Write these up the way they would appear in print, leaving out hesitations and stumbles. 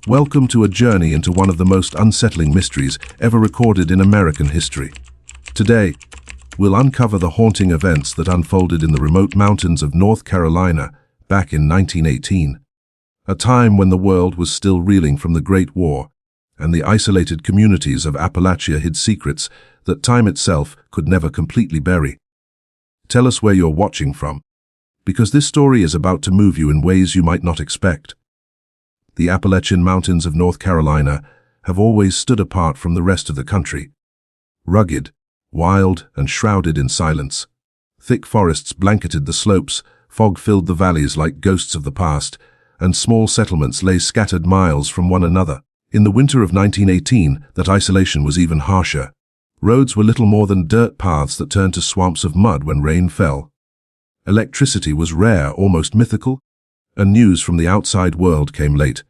Welcome to a journey into one of the most unsettling mysteries ever recorded in American history. Today, we'll uncover the haunting events that unfolded in the remote mountains of North Carolina back in 1918, a time when the world was still reeling from the Great War, and the isolated communities of Appalachia hid secrets that time itself could never completely bury. Tell us where you're watching from, because this story is about to move you in ways you might not expect. The Appalachian Mountains of North Carolina have always stood apart from the rest of the country. Rugged, wild, and shrouded in silence. Thick forests blanketed the slopes, fog filled the valleys like ghosts of the past, and small settlements lay scattered miles from one another. In the winter of 1918, that isolation was even harsher. Roads were little more than dirt paths that turned to swamps of mud when rain fell. Electricity was rare, almost mythical, and news from the outside world came late,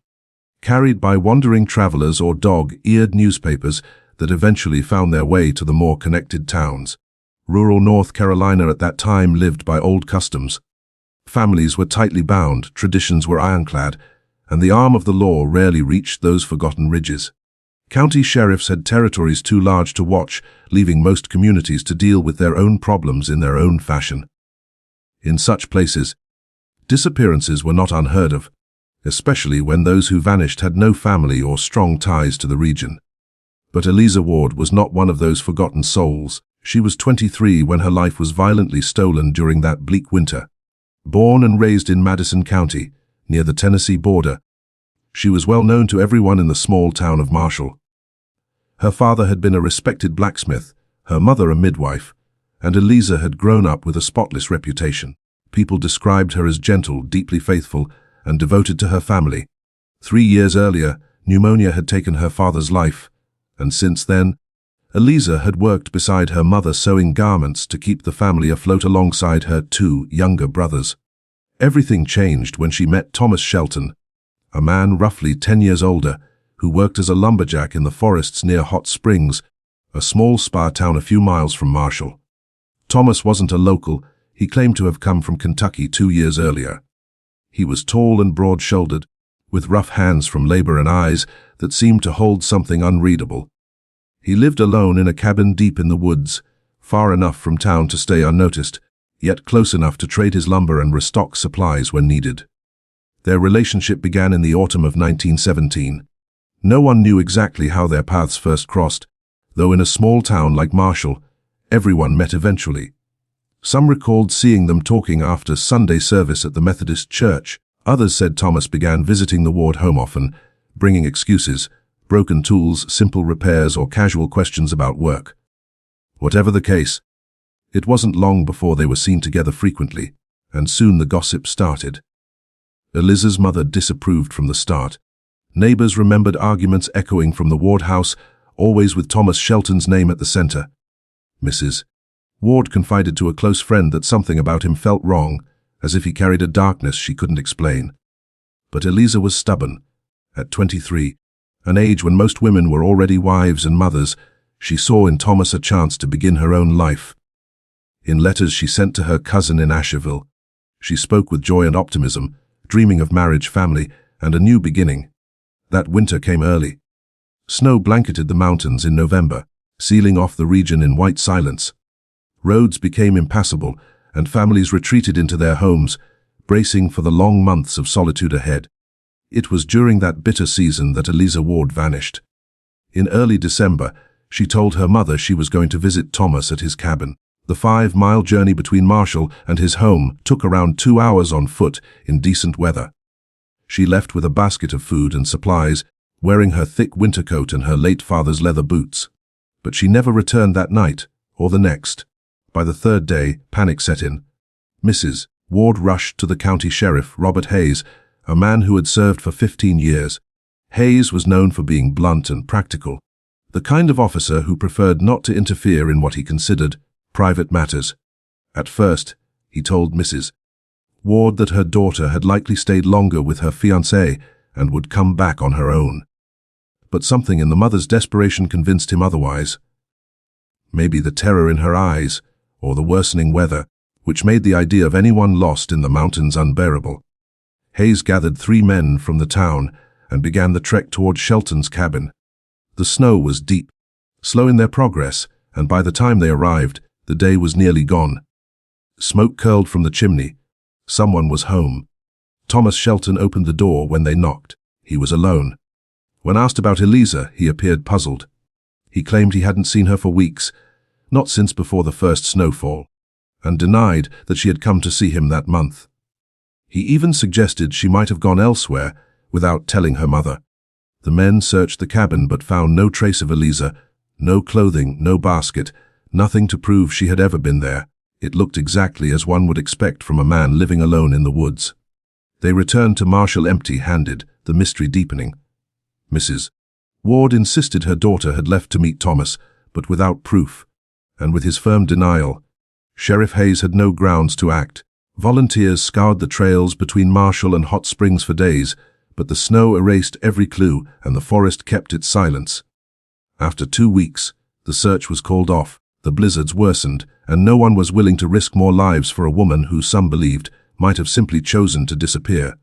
carried by wandering travelers or dog-eared newspapers that eventually found their way to the more connected towns. Rural North Carolina at that time lived by old customs. Families were tightly bound, traditions were ironclad, and the arm of the law rarely reached those forgotten ridges. County sheriffs had territories too large to watch, leaving most communities to deal with their own problems in their own fashion. In such places, disappearances were not unheard of, especially when those who vanished had no family or strong ties to the region. But Eliza Ward was not one of those forgotten souls. She was 23 when her life was violently stolen during that bleak winter. Born and raised in Madison County, near the Tennessee border, she was well known to everyone in the small town of Marshall. Her father had been a respected blacksmith, her mother a midwife, and Eliza had grown up with a spotless reputation. People described her as gentle, deeply faithful, and devoted to her family. 3 years earlier, pneumonia had taken her father's life, and since then, Eliza had worked beside her mother sewing garments to keep the family afloat alongside her 2 younger brothers. Everything changed when she met Thomas Shelton, a man roughly 10 years older, who worked as a lumberjack in the forests near Hot Springs, a small spa town a few miles from Marshall. Thomas wasn't a local. He claimed to have come from Kentucky 2 years earlier. He was tall and broad-shouldered, with rough hands from labor and eyes that seemed to hold something unreadable. He lived alone in a cabin deep in the woods, far enough from town to stay unnoticed, yet close enough to trade his lumber and restock supplies when needed. Their relationship began in the autumn of 1917. No one knew exactly how their paths first crossed, though in a small town like Marshall, everyone met eventually. Some recalled seeing them talking after Sunday service at the Methodist church. Others said Thomas began visiting the Ward home often, bringing excuses, broken tools, simple repairs, or casual questions about work. Whatever the case, it wasn't long before they were seen together frequently, and soon the gossip started. Eliza's mother disapproved from the start. Neighbors remembered arguments echoing from the Ward house, always with Thomas Shelton's name at the center. Mrs. Ward confided to a close friend that something about him felt wrong, as if he carried a darkness she couldn't explain. But Eliza was stubborn. At 23, an age when most women were already wives and mothers, she saw in Thomas a chance to begin her own life. In letters she sent to her cousin in Asheville, she spoke with joy and optimism, dreaming of marriage, family, and a new beginning. That winter came early. Snow blanketed the mountains in November, sealing off the region in white silence. Roads became impassable, and families retreated into their homes, bracing for the long months of solitude ahead. It was during that bitter season that Eliza Ward vanished. In early December, she told her mother she was going to visit Thomas at his cabin. The 5-mile journey between Marshall and his home took around 2 hours on foot in decent weather. She left with a basket of food and supplies, wearing her thick winter coat and her late father's leather boots. But she never returned that night, or the next. By the 3rd day, panic set in. Mrs. Ward rushed to the county sheriff, Robert Hayes, a man who had served for 15 years. Hayes was known for being blunt and practical, the kind of officer who preferred not to interfere in what he considered private matters. At first, he told Mrs. Ward that her daughter had likely stayed longer with her fiancé and would come back on her own. But something in the mother's desperation convinced him otherwise. Maybe the terror in her eyes, or the worsening weather, which made the idea of anyone lost in the mountains unbearable. Hayes gathered 3 men from the town and began the trek toward Shelton's cabin. The snow was deep, slowing their progress, and by the time they arrived, the day was nearly gone. Smoke curled from the chimney. Someone was home. Thomas Shelton opened the door when they knocked. He was alone. When asked about Eliza, he appeared puzzled. He claimed he hadn't seen her for weeks, not since before the first snowfall, and denied that she had come to see him that month. He even suggested she might have gone elsewhere without telling her mother. The men searched the cabin but found no trace of Eliza, no clothing, no basket, nothing to prove she had ever been there. It looked exactly as one would expect from a man living alone in the woods. They returned to Marshall empty-handed, the mystery deepening. Mrs. Ward insisted her daughter had left to meet Thomas, but without proof, and with his firm denial, Sheriff Hayes had no grounds to act. Volunteers scoured the trails between Marshall and Hot Springs for days, but the snow erased every clue and the forest kept its silence. After 2 weeks, the search was called off. The blizzards worsened, and no one was willing to risk more lives for a woman who some believed might have simply chosen to disappear.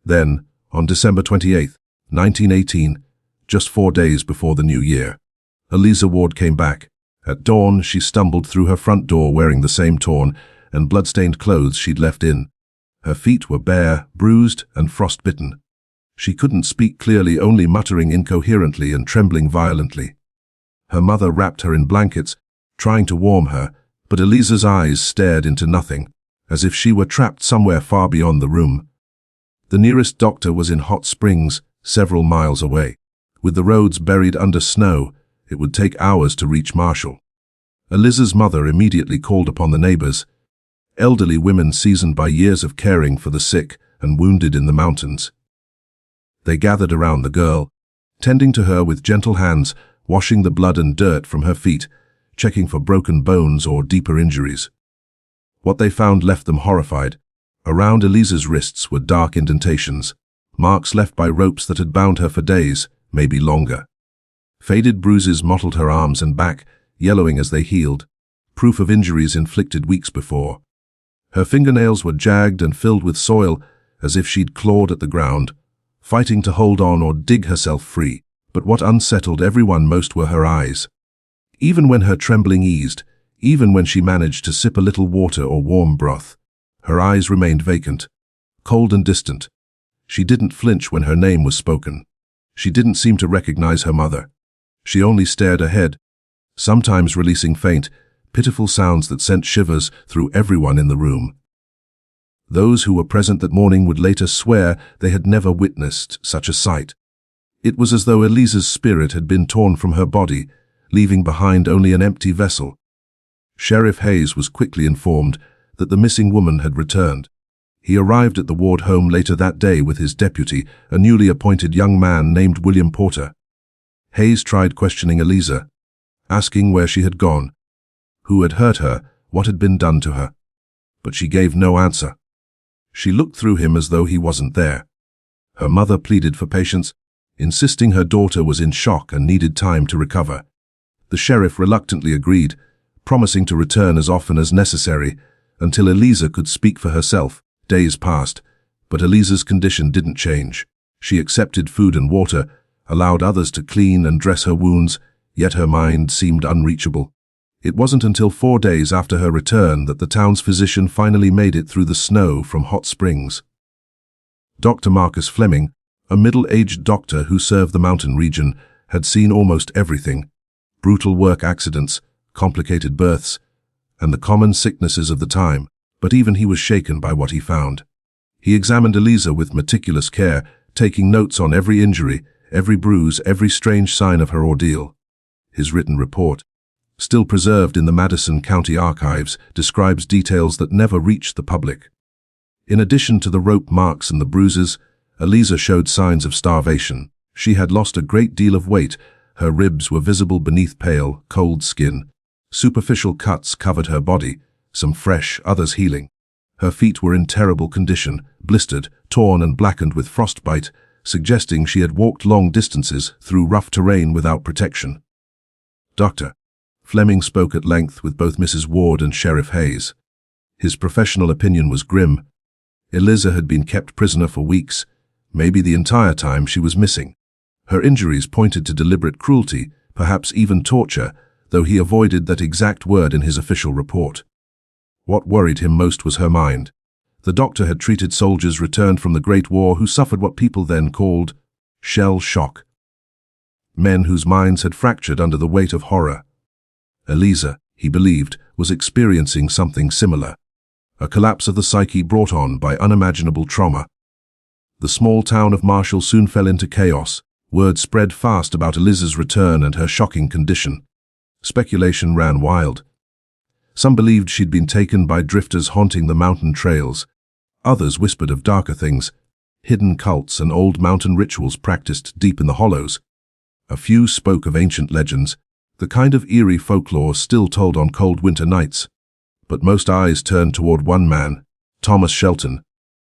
Then, on December 28, 1918, just 4 days before the new year, Eliza Ward came back. At dawn, she stumbled through her front door wearing the same torn and blood-stained clothes she'd left in. Her feet were bare, bruised, and frost-bitten. She couldn't speak clearly, only muttering incoherently and trembling violently. Her mother wrapped her in blankets, trying to warm her, but Eliza's eyes stared into nothing, as if she were trapped somewhere far beyond the room. The nearest doctor was in Hot Springs, several miles away. With the roads buried under snow, it would take hours to reach Marshall. Eliza's mother immediately called upon the neighbors, elderly women seasoned by years of caring for the sick and wounded in the mountains. They gathered around the girl, tending to her with gentle hands, washing the blood and dirt from her feet, checking for broken bones or deeper injuries. What they found left them horrified. Around Eliza's wrists were dark indentations, marks left by ropes that had bound her for days, maybe longer. Faded bruises mottled her arms and back, yellowing as they healed, proof of injuries inflicted weeks before. Her fingernails were jagged and filled with soil, as if she'd clawed at the ground, fighting to hold on or dig herself free. But what unsettled everyone most were her eyes. Even when her trembling eased, even when she managed to sip a little water or warm broth, her eyes remained vacant, cold and distant. She didn't flinch when her name was spoken. She didn't seem to recognize her mother. She only stared ahead, sometimes releasing faint, pitiful sounds that sent shivers through everyone in the room. Those who were present that morning would later swear they had never witnessed such a sight. It was as though Eliza's spirit had been torn from her body, leaving behind only an empty vessel. Sheriff Hayes was quickly informed that the missing woman had returned. He arrived at the Ward home later that day with his deputy, a newly appointed young man named William Porter. Hayes tried questioning Eliza, asking where she had gone, who had hurt her, what had been done to her. But she gave no answer. She looked through him as though he wasn't there. Her mother pleaded for patience, insisting her daughter was in shock and needed time to recover. The sheriff reluctantly agreed, promising to return as often as necessary until Eliza could speak for herself. Days passed, but Eliza's condition didn't change. She accepted food and water, allowed others to clean and dress her wounds, yet her mind seemed unreachable. It wasn't until 4 days after her return that the town's physician finally made it through the snow from Hot Springs. Dr. Marcus Fleming, a middle-aged doctor who served the mountain region, had seen almost everything: brutal work accidents, complicated births, and the common sicknesses of the time, but even he was shaken by what he found. He examined Eliza with meticulous care, taking notes on every injury, every bruise, every strange sign of her ordeal. His written report, still preserved in the Madison County Archives, describes details that never reached the public. In addition to the rope marks and the bruises, Eliza showed signs of starvation. She had lost a great deal of weight. Her ribs were visible beneath pale, cold skin. Superficial cuts covered her body, some fresh, others healing. Her feet were in terrible condition, blistered, torn and blackened with frostbite, suggesting she had walked long distances through rough terrain without protection. Dr. Fleming spoke at length with both Mrs. Ward and Sheriff Hayes. His professional opinion was grim. Eliza had been kept prisoner for weeks, maybe the entire time she was missing. Her injuries pointed to deliberate cruelty, perhaps even torture, though he avoided that exact word in his official report. What worried him most was her mind. The doctor had treated soldiers returned from the Great War who suffered what people then called shell shock. Men whose minds had fractured under the weight of horror. Eliza, he believed, was experiencing something similar. A collapse of the psyche brought on by unimaginable trauma. The small town of Marshall soon fell into chaos. Word spread fast about Eliza's return and her shocking condition. Speculation ran wild. Some believed she'd been taken by drifters haunting the mountain trails. Others whispered of darker things, hidden cults and old mountain rituals practiced deep in the hollows. A few spoke of ancient legends, the kind of eerie folklore still told on cold winter nights. But most eyes turned toward one man, Thomas Shelton.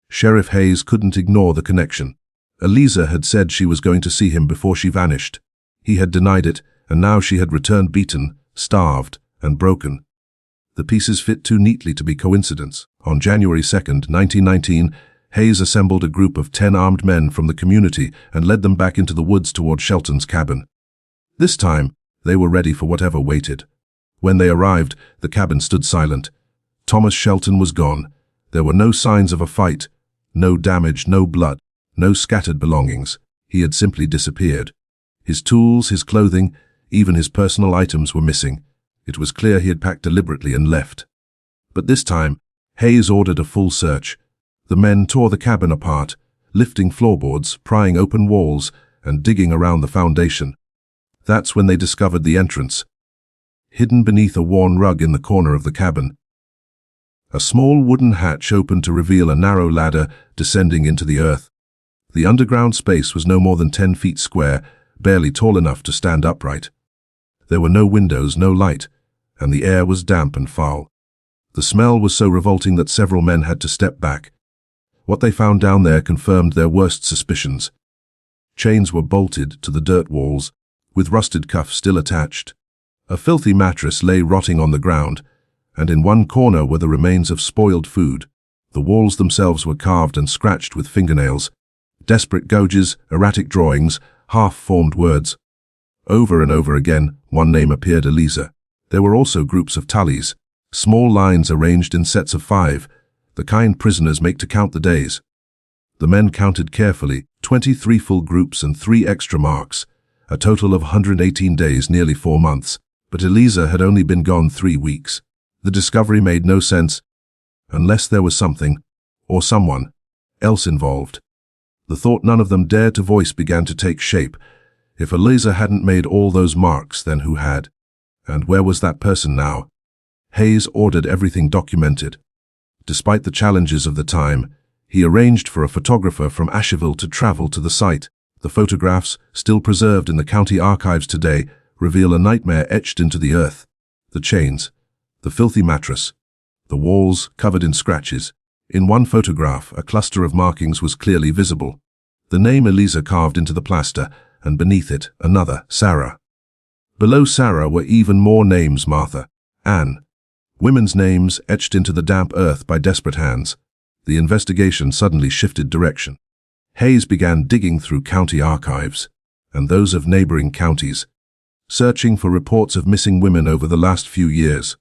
Sheriff Hayes couldn't ignore the connection. Eliza had said she was going to see him before she vanished. He had denied it, and now she had returned beaten, starved, and broken. The pieces fit too neatly to be coincidence. On January 2, 1919, Hayes assembled a group of 10 armed men from the community and led them back into the woods toward Shelton's cabin. This time, they were ready for whatever waited. When they arrived, the cabin stood silent. Thomas Shelton was gone. There were no signs of a fight, no damage, no blood, no scattered belongings. He had simply disappeared. His tools, his clothing, even his personal items were missing. It was clear he had packed deliberately and left. But this time, Hayes ordered a full search. The men tore the cabin apart, lifting floorboards, prying open walls, and digging around the foundation. That's when they discovered the entrance. Hidden beneath a worn rug in the corner of the cabin. A small wooden hatch opened to reveal a narrow ladder descending into the earth. The underground space was no more than 10 feet square, barely tall enough to stand upright. There were no windows, no light, and the air was damp and foul. The smell was so revolting that several men had to step back. What they found down there confirmed their worst suspicions. Chains were bolted to the dirt walls, with rusted cuffs still attached. A filthy mattress lay rotting on the ground, and in one corner were the remains of spoiled food. The walls themselves were carved and scratched with fingernails. Desperate gouges, erratic drawings, half-formed words. Over and over again, one name appeared: Eliza. There were also groups of tallies, small lines arranged in sets of 5, the kind prisoners make to count the days. The men counted carefully, 23 full groups and 3 extra marks, a total of 118 days, nearly 4 months. But Eliza had only been gone 3 weeks. The discovery made no sense, unless there was something, or someone, else involved. The thought none of them dared to voice began to take shape. If Eliza hadn't made all those marks, then who had? And where was that person now? Hayes ordered everything documented. Despite the challenges of the time, he arranged for a photographer from Asheville to travel to the site. The photographs, still preserved in the county archives today, reveal a nightmare etched into the earth. The chains, the filthy mattress, the walls covered in scratches. In one photograph, a cluster of markings was clearly visible. The name Eliza carved into the plaster, and beneath it, another, Sarah. Below Sarah were even more names: Martha, Anne. Women's names etched into the damp earth by desperate hands. The investigation suddenly shifted direction. Hayes began digging through county archives, and those of neighboring counties, searching for reports of missing women over the last few years.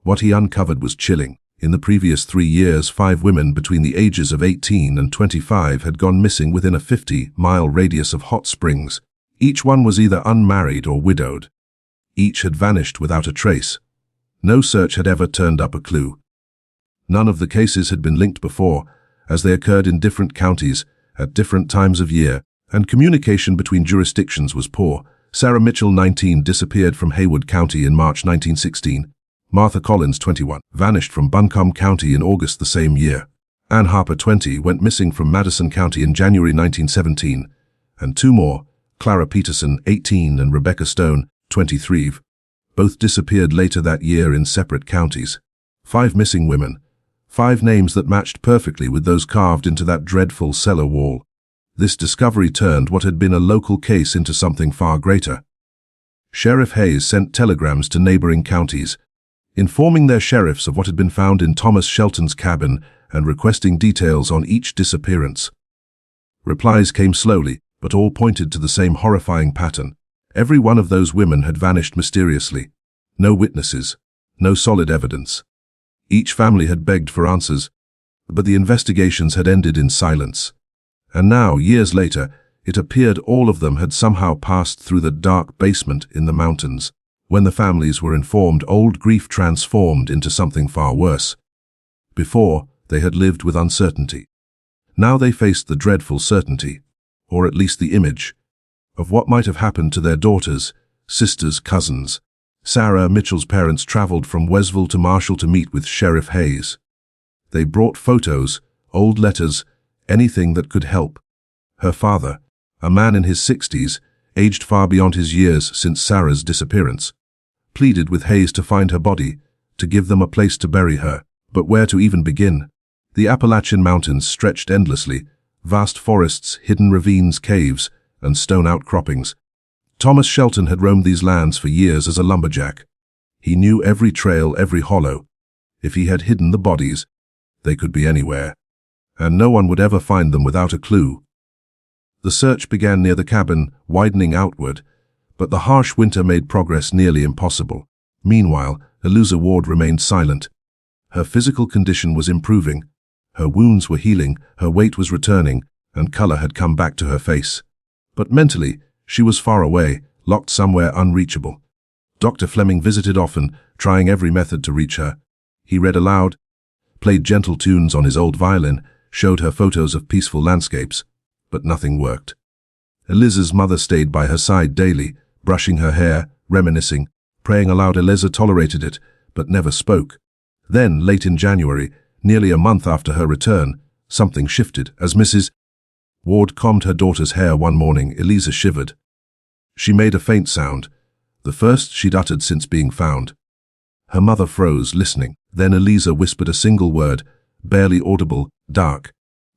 What he uncovered was chilling. In the previous 3 years, 5 women between the ages of 18 and 25 had gone missing within a 50-mile radius of Hot Springs. Each one was either unmarried or widowed. Each had vanished without a trace. No search had ever turned up a clue. None of the cases had been linked before, as they occurred in different counties, at different times of year, and communication between jurisdictions was poor. Sarah Mitchell, 19, disappeared from Haywood County in March 1916. Martha Collins, 21, vanished from Buncombe County in August the same year. Ann Harper, 20, went missing from Madison County in January 1917. And 2 more, Clara Peterson, 18, and Rebecca Stone, 23, both disappeared later that year in separate counties. 5 missing women. 5 names that matched perfectly with those carved into that dreadful cellar wall. This discovery turned what had been a local case into something far greater. Sheriff Hayes sent telegrams to neighboring counties, informing their sheriffs of what had been found in Thomas Shelton's cabin and requesting details on each disappearance. Replies came slowly, but all pointed to the same horrifying pattern. Every one of those women had vanished mysteriously. No witnesses, no solid evidence. Each family had begged for answers, but the investigations had ended in silence. And now, years later, it appeared all of them had somehow passed through the dark basement in the mountains. When the families were informed, old grief transformed into something far worse. Before, they had lived with uncertainty. Now they faced the dreadful certainty, or at least the image, of what might have happened to their daughters, sisters, cousins. Sarah Mitchell's parents traveled from Westville to Marshall to meet with Sheriff Hayes. They brought photos, old letters, anything that could help. Her father, a man in his 60s, aged far beyond his years since Sarah's disappearance, pleaded with Hayes to find her body, to give them a place to bury her. But where to even begin? The Appalachian Mountains stretched endlessly, vast forests, hidden ravines, caves, and stone outcroppings. Thomas Shelton had roamed these lands for years as a lumberjack. He knew every trail, every hollow. If he had hidden the bodies, they could be anywhere, and no one would ever find them without a clue. The search began near the cabin, widening outward, but the harsh winter made progress nearly impossible. Meanwhile, Eliza Ward remained silent. Her physical condition was improving. Her wounds were healing, her weight was returning, and color had come back to her face. But mentally, she was far away, locked somewhere unreachable. Dr. Fleming visited often, trying every method to reach her. He read aloud, played gentle tunes on his old violin, showed her photos of peaceful landscapes, but nothing worked. Eliza's mother stayed by her side daily, brushing her hair, reminiscing, praying aloud. Eliza tolerated it, but never spoke. Then, late in January, nearly a month after her return, something shifted. As Mrs. Ward combed her daughter's hair one morning, Eliza shivered. She made a faint sound, the first she'd uttered since being found. Her mother froze, listening. Then Eliza whispered a single word, barely audible, "Dark."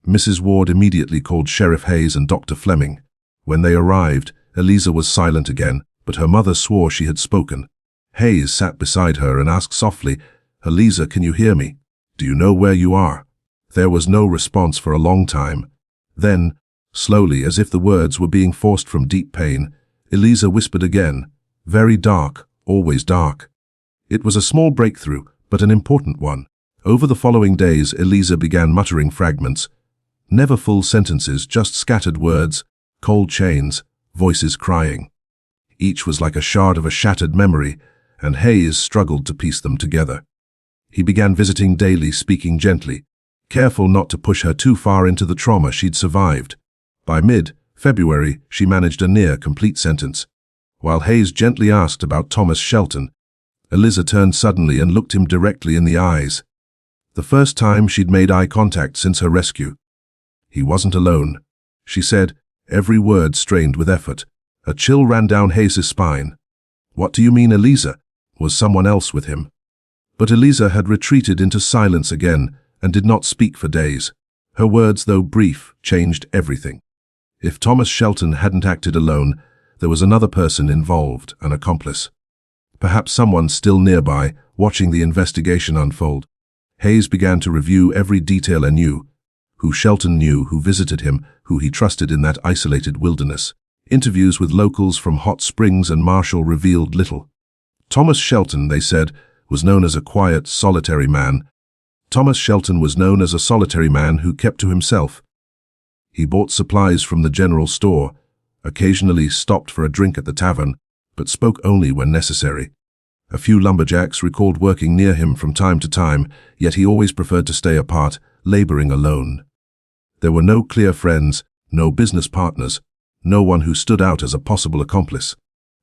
Mrs. Ward immediately called Sheriff Hayes and Dr. Fleming. When they arrived, Eliza was silent again, but her mother swore she had spoken. Hayes sat beside her and asked softly, "Eliza, can you hear me? Do you know where you are?" There was no response for a long time. Then, slowly, as if the words were being forced from deep pain, Eliza whispered again, "Very dark, always dark." It was a small breakthrough, but an important one. Over the following days, Eliza began muttering fragments. Never full sentences, just scattered words, cold chains, voices crying. Each was like a shard of a shattered memory, and Hayes struggled to piece them together. He began visiting daily, speaking gently, careful not to push her too far into the trauma she'd survived. By mid-February, she managed a near-complete sentence. While Hayes gently asked about Thomas Shelton, Eliza turned suddenly and looked him directly in the eyes. The first time she'd made eye contact since her rescue. He wasn't alone, she said, every word strained with effort. A chill ran down Hayes' spine. "What do you mean, Eliza? Was someone else with him?" But Eliza had retreated into silence again and did not speak for days. Her words, though brief, changed everything. If Thomas Shelton hadn't acted alone, there was another person involved, an accomplice. Perhaps someone still nearby, watching the investigation unfold. Hayes began to review every detail anew. Who Shelton knew, who visited him, who he trusted in that isolated wilderness. Interviews with locals from Hot Springs and Marshall revealed little. Thomas Shelton, they said, was known as a quiet, solitary man. Thomas Shelton was known as a solitary man who kept to himself. He bought supplies from the general store, occasionally stopped for a drink at the tavern, but spoke only when necessary. A few lumberjacks recalled working near him from time to time, yet he always preferred to stay apart, laboring alone. There were no clear friends, no business partners, no one who stood out as a possible accomplice,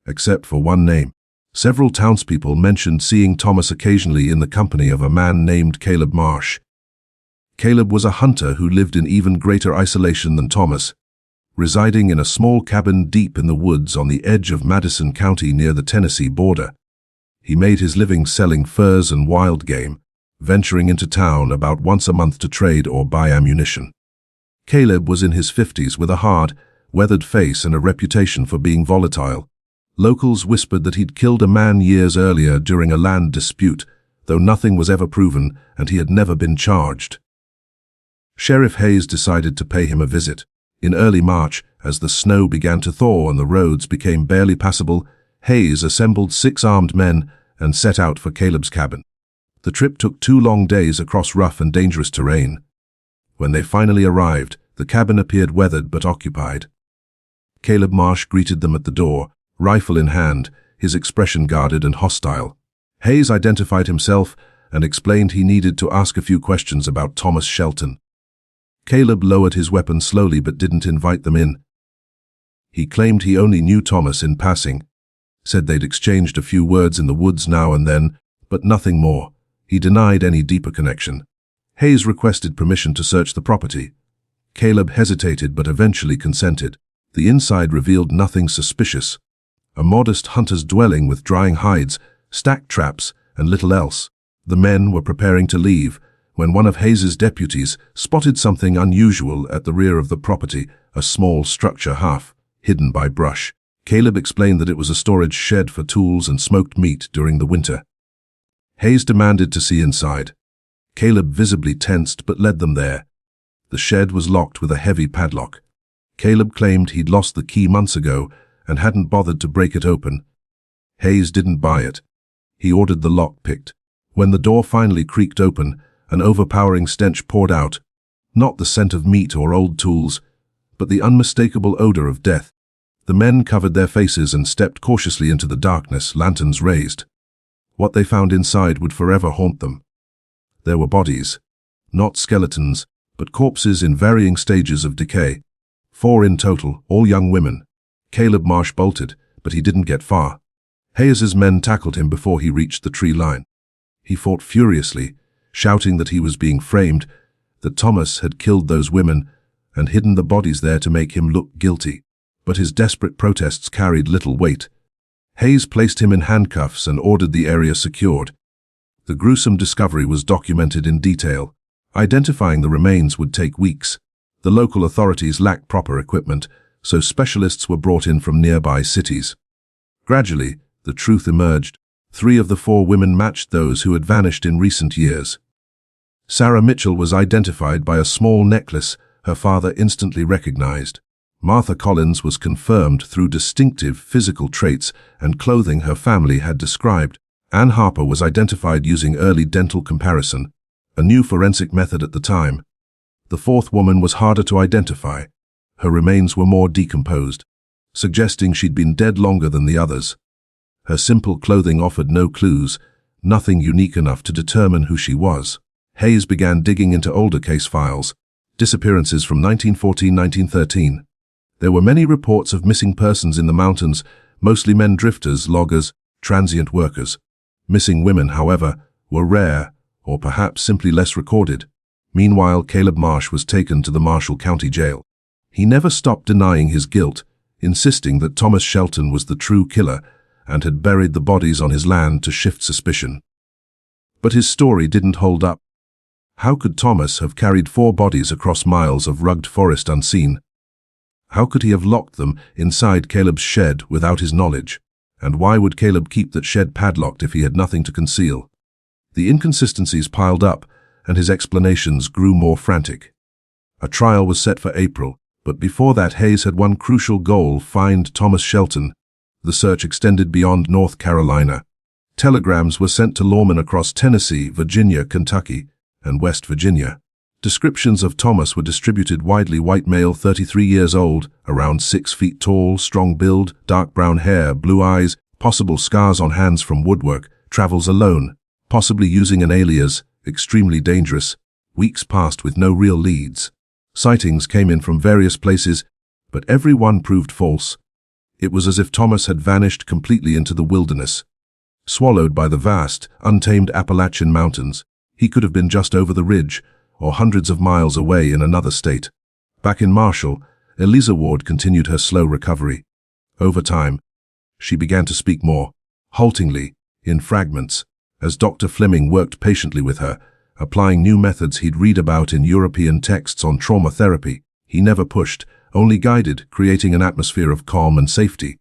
except for one name. Several townspeople mentioned seeing Thomas occasionally in the company of a man named Caleb Marsh. Caleb was a hunter who lived in even greater isolation than Thomas, residing in a small cabin deep in the woods on the edge of Madison County near the Tennessee border. He made his living selling furs and wild game, venturing into town about once a month to trade or buy ammunition. Caleb was in his 50s with a hard, weathered face and a reputation for being volatile. Locals whispered that he'd killed a man years earlier during a land dispute, though nothing was ever proven and he had never been charged. Sheriff Hayes decided to pay him a visit. In early March, as the snow began to thaw and the roads became barely passable, Hayes assembled 6 armed men and set out for Caleb's cabin. The trip took 2 long days across rough and dangerous terrain. When they finally arrived, the cabin appeared weathered but occupied. Caleb Marsh greeted them at the door, rifle in hand, his expression guarded and hostile. Hayes identified himself and explained he needed to ask a few questions about Thomas Shelton. Caleb lowered his weapon slowly but didn't invite them in. He claimed he only knew Thomas in passing, said they'd exchanged a few words in the woods now and then, but nothing more. He denied any deeper connection. Hayes requested permission to search the property. Caleb hesitated but eventually consented. The inside revealed nothing suspicious. A modest hunter's dwelling with drying hides, stacked traps, and little else. The men were preparing to leave when one of Hayes's deputies spotted something unusual at the rear of the property, a small structure half hidden by brush. Caleb explained that it was a storage shed for tools and smoked meat during the winter. Hayes demanded to see inside. Caleb visibly tensed but led them there. The shed was locked with a heavy padlock. Caleb claimed he'd lost the key months ago and hadn't bothered to break it open. Hayes didn't buy it. He ordered the lock picked. When the door finally creaked open, an overpowering stench poured out, not the scent of meat or old tools, but the unmistakable odor of death. The men covered their faces and stepped cautiously into the darkness, lanterns raised. What they found inside would forever haunt them. There were bodies, not skeletons, but corpses in varying stages of decay. 4 in total, all young women. Caleb Marsh bolted, but he didn't get far. Hayes's men tackled him before he reached the tree line. He fought furiously, shouting that he was being framed, that Thomas had killed those women and hidden the bodies there to make him look guilty. But his desperate protests carried little weight. Hayes placed him in handcuffs and ordered the area secured. The gruesome discovery was documented in detail. Identifying the remains would take weeks. The local authorities lacked proper equipment, so specialists were brought in from nearby cities. Gradually, the truth emerged. 3 of the 4 women matched those who had vanished in recent years. Sarah Mitchell was identified by a small necklace her father instantly recognized. Martha Collins was confirmed through distinctive physical traits and clothing her family had described. Ann Harper was identified using early dental comparison, a new forensic method at the time. The 4th woman was harder to identify. Her remains were more decomposed, suggesting she'd been dead longer than the others. Her simple clothing offered no clues, nothing unique enough to determine who she was. Hayes began digging into older case files, disappearances from 1914-1913. There were many reports of missing persons in the mountains, mostly men drifters, loggers, transient workers. Missing women, however, were rare, or perhaps simply less recorded. Meanwhile, Caleb Marsh was taken to the Marshall County Jail. He never stopped denying his guilt, insisting that Thomas Shelton was the true killer and had buried the bodies on his land to shift suspicion. But his story didn't hold up. How could Thomas have carried 4 bodies across miles of rugged forest unseen? How could he have locked them inside Caleb's shed without his knowledge? And why would Caleb keep that shed padlocked if he had nothing to conceal? The inconsistencies piled up, and his explanations grew more frantic. A trial was set for April, but before that Hayes had one crucial goal: find Thomas Shelton. The search extended beyond North Carolina. Telegrams were sent to lawmen across Tennessee, Virginia, Kentucky, and West Virginia. Descriptions of Thomas were distributed widely: white male, 33 years old, around 6 feet tall, strong build, dark brown hair, blue eyes, possible scars on hands from woodwork, travels alone, possibly using an alias, extremely dangerous. Weeks passed with no real leads. Sightings came in from various places, but every one proved false. It was as if Thomas had vanished completely into the wilderness. Swallowed by the vast, untamed Appalachian mountains, he could have been just over the ridge, or hundreds of miles away in another state. Back in Marshall, Eliza Ward continued her slow recovery. Over time, she began to speak more, haltingly, in fragments, as Dr. Fleming worked patiently with her, applying new methods he'd read about in European texts on trauma therapy. He never pushed, only guided, creating an atmosphere of calm and safety.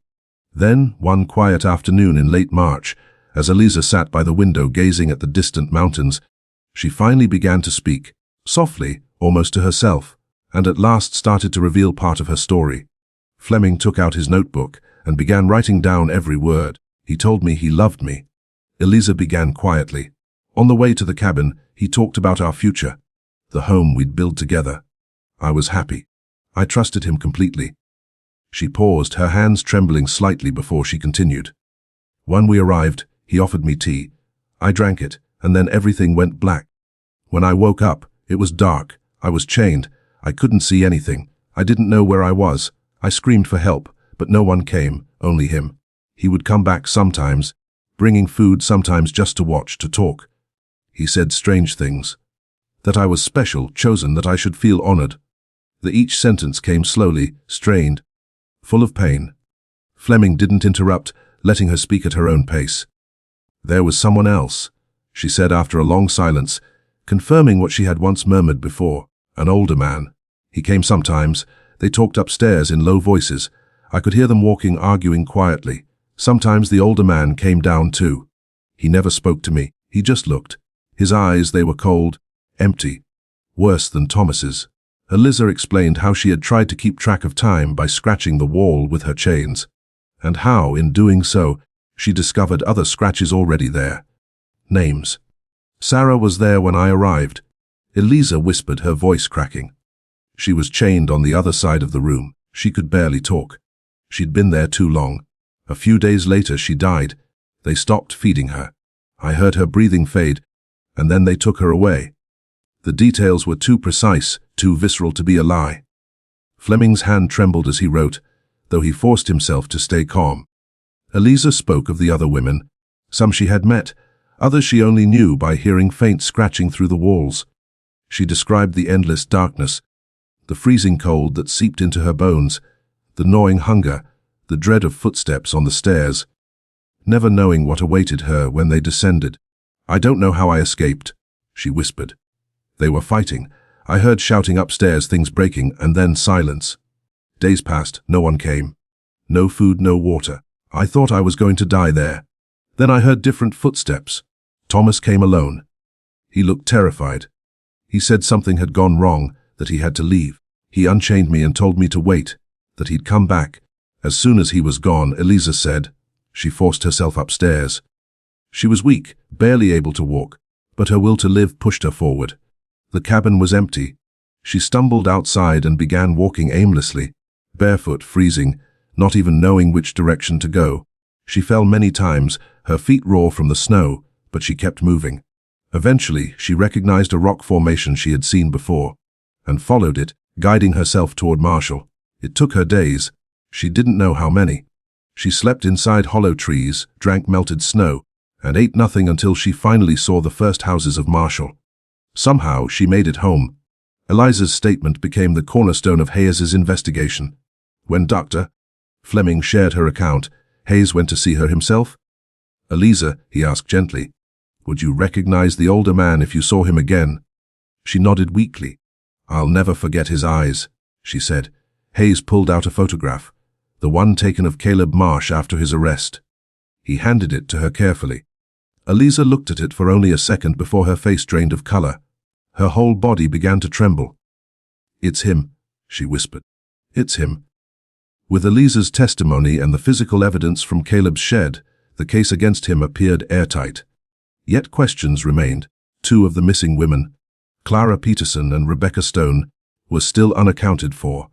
Then, one quiet afternoon in late March, as Eliza sat by the window gazing at the distant mountains, she finally began to speak, softly, almost to herself. and at last started to reveal part of her story. Fleming took out his notebook and began writing down every word. He told me he loved me. Eliza began quietly. On the way to the cabin, he talked about our future, the home we'd build together. I was happy. I trusted him completely. She paused, her hands trembling slightly before she continued. When we arrived, he offered me tea. I drank it, and then everything went black. When I woke up, it was dark. I was chained. I couldn't see anything. I didn't know where I was. I screamed for help, but no one came, only him. He would come back sometimes, bringing food, sometimes just to watch, to talk. He said strange things. That I was special, chosen, that I should feel honored. That each sentence came slowly, strained, full of pain. Fleming didn't interrupt, letting her speak at her own pace. There was someone else, she said after a long silence, confirming what she had once murmured before. An older man. He came sometimes. They talked upstairs in low voices. I could hear them walking, arguing quietly. Sometimes the older man came down too. He never spoke to me. He just looked. His eyes, they were cold, empty, worse than Thomas's. Eliza explained how she had tried to keep track of time by scratching the wall with her chains, and how, in doing so, she discovered other scratches already there. Names. Sarah was there when I arrived. Eliza whispered, her voice cracking. She was chained on the other side of the room. She could barely talk. She'd been there too long. A few days later she died. They stopped feeding her. I heard her breathing fade, and then they took her away. The details were too precise, too visceral to be a lie. Fleming's hand trembled as he wrote, though he forced himself to stay calm. Eliza spoke of the other women. Some she had met, others she only knew by hearing faint scratching through the walls. She described the endless darkness, the freezing cold that seeped into her bones, the gnawing hunger, the dread of footsteps on the stairs, never knowing what awaited her when they descended. I don't know how I escaped, she whispered. They were fighting. I heard shouting upstairs, things breaking, and then silence. Days passed, no one came. No food, no water. I thought I was going to die there. Then I heard different footsteps. Thomas came alone. He looked terrified. He said something had gone wrong, that he had to leave. He unchained me and told me to wait, that he'd come back. As soon as he was gone, Eliza said. She forced herself upstairs. She was weak, barely able to walk, but her will to live pushed her forward. The cabin was empty. She stumbled outside and began walking aimlessly, barefoot, freezing, not even knowing which direction to go. She fell many times, her feet raw from the snow, but she kept moving. Eventually, she recognized a rock formation she had seen before, and followed it, guiding herself toward Marshall. It took her days. She didn't know how many. She slept inside hollow trees, drank melted snow, and ate nothing until she finally saw the first houses of Marshall. Somehow, she made it home. Eliza's statement became the cornerstone of Hayes's investigation. When Dr. Fleming shared her account, Hayes went to see her himself. Eliza, he asked gently, would you recognize the older man if you saw him again? She nodded weakly. I'll never forget his eyes, she said. Hayes pulled out a photograph, the one taken of Caleb Marsh after his arrest. He handed it to her carefully. Eliza looked at it for only a second before her face drained of color. Her whole body began to tremble. It's him, she whispered. It's him. With Eliza's testimony and the physical evidence from Caleb's shed, the case against him appeared airtight. Yet questions remained. Two of the missing women, Clara Peterson and Rebecca Stone, were still unaccounted for.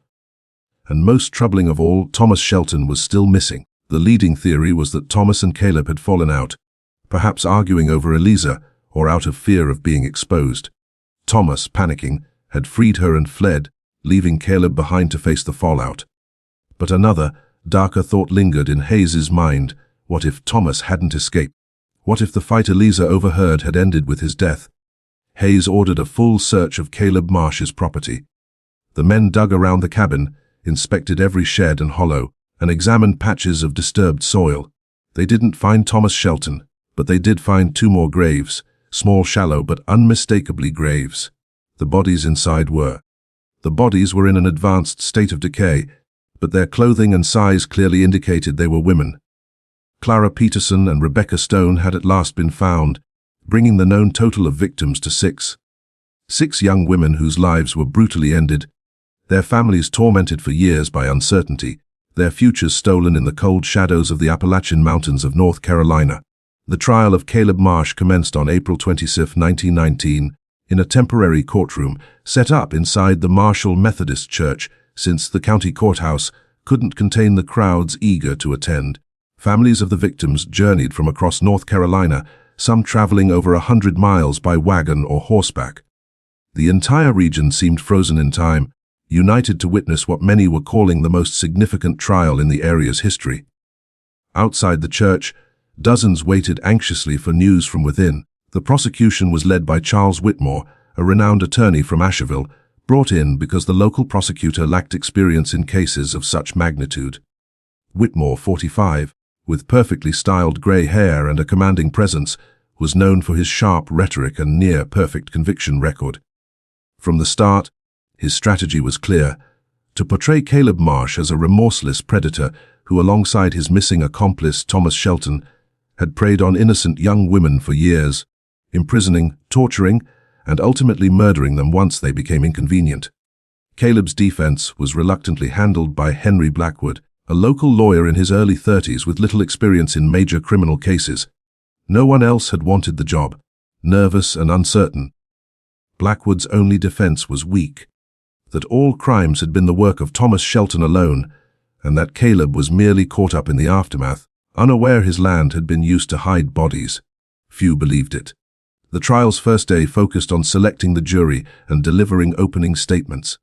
And most troubling of all, Thomas Shelton was still missing. The leading theory was that Thomas and Caleb had fallen out, perhaps arguing over Eliza or out of fear of being exposed. Thomas, panicking, had freed her and fled, leaving Caleb behind to face the fallout. But another, darker thought lingered in Hayes's mind. What if Thomas hadn't escaped? What if the fight Eliza overheard had ended with his death? Hayes ordered a full search of Caleb Marsh's property. The men dug around the cabin, inspected every shed and hollow, and examined patches of disturbed soil. They didn't find Thomas Shelton, but they did find two more graves, small, shallow, but unmistakably graves. The bodies inside were. The bodies were in an advanced state of decay, but their clothing and size clearly indicated they were women. Clara Peterson and Rebecca Stone had at last been found, bringing the known total of victims to 6. 6 young women whose lives were brutally ended, their families tormented for years by uncertainty, their futures stolen in the cold shadows of the Appalachian Mountains of North Carolina. The trial of Caleb Marsh commenced on April 26, 1919, in a temporary courtroom set up inside the Marshall Methodist Church, since the county courthouse couldn't contain the crowds eager to attend. Families of the victims journeyed from across North Carolina, some traveling over 100 miles by wagon or horseback. The entire region seemed frozen in time, united to witness what many were calling the most significant trial in the area's history. Outside the church, dozens waited anxiously for news from within. The prosecution was led by Charles Whitmore, a renowned attorney from Asheville, brought in because the local prosecutor lacked experience in cases of such magnitude. Whitmore, 45, with perfectly styled grey hair and a commanding presence, was known for his sharp rhetoric and near-perfect conviction record. From the start, his strategy was clear: to portray Caleb Marsh as a remorseless predator who, alongside his missing accomplice Thomas Shelton, had preyed on innocent young women for years, imprisoning, torturing, and ultimately murdering them once they became inconvenient. Caleb's defense was reluctantly handled by Henry Blackwood, a local lawyer in his early 30s with little experience in major criminal cases. No one else had wanted the job, nervous and uncertain. Blackwood's only defense was weak: that all crimes had been the work of Thomas Shelton alone, and that Caleb was merely caught up in the aftermath, unaware his land had been used to hide bodies. Few believed it. The trial's first day focused on selecting the jury and delivering opening statements.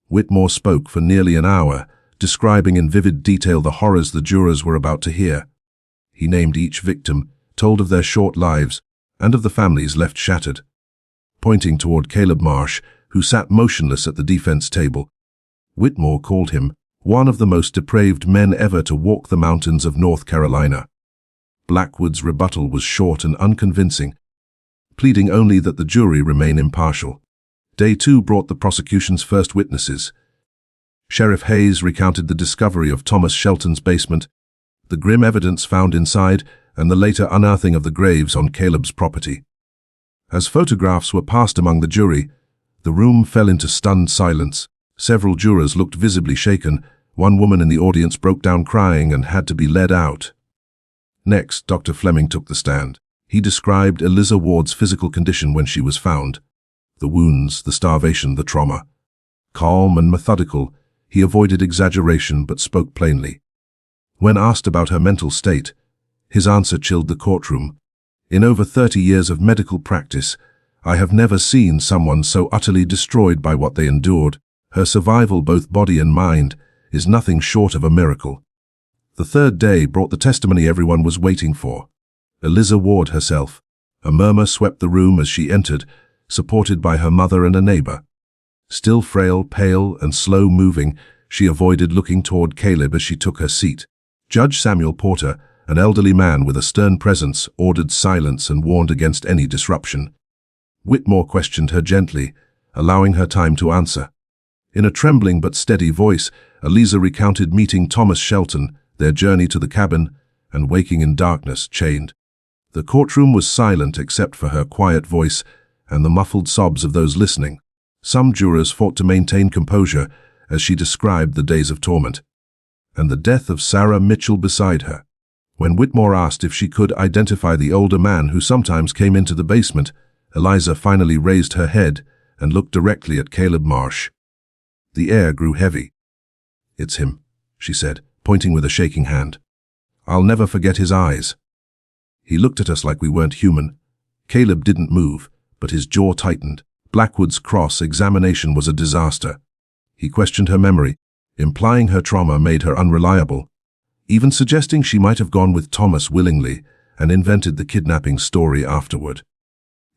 Whitmore spoke for nearly an hour, describing in vivid detail the horrors the jurors were about to hear. He named each victim, told of their short lives, and of the families left shattered. Pointing toward Caleb Marsh, who sat motionless at the defense table, Whitmore called him one of the most depraved men ever to walk the mountains of North Carolina. Blackwood's rebuttal was short and unconvincing, pleading only that the jury remain impartial. Day 2 brought the prosecution's first witnesses. Sheriff Hayes recounted the discovery of Thomas Shelton's basement, the grim evidence found inside, and the later unearthing of the graves on Caleb's property. As photographs were passed among the jury, the room fell into stunned silence. Several jurors looked visibly shaken. One woman in the audience broke down crying and had to be led out. Next, Dr. Fleming took the stand. He described Eliza Ward's physical condition when she was found: the wounds, the starvation, the trauma. Calm and methodical, he avoided exaggeration but spoke plainly. When asked about her mental state, his answer chilled the courtroom: "In over 30 years of medical practice, I have never seen someone so utterly destroyed by what they endured. Her survival, both body and mind, is nothing short of a miracle." The third day brought the testimony everyone was waiting for: Eliza Ward herself. A murmur swept the room as she entered, supported by her mother and a neighbor. Still frail, pale, and slow-moving, she avoided looking toward Caleb as she took her seat. Judge Samuel Porter, an elderly man with a stern presence, ordered silence and warned against any disruption. Whitmore questioned her gently, allowing her time to answer. In a trembling but steady voice, Eliza recounted meeting Thomas Shelton, their journey to the cabin, and waking in darkness, chained. The courtroom was silent except for her quiet voice and the muffled sobs of those listening. Some jurors fought to maintain composure as she described the days of torment, and the death of Sarah Mitchell beside her. When Whitmore asked if she could identify the older man who sometimes came into the basement, Eliza finally raised her head and looked directly at Caleb Marsh. The air grew heavy. "It's him," she said, pointing with a shaking hand. "I'll never forget his eyes. He looked at us like we weren't human." Caleb didn't move, but his jaw tightened. Blackwood's cross-examination was a disaster. He questioned her memory, implying her trauma made her unreliable, even suggesting she might have gone with Thomas willingly and invented the kidnapping story afterward.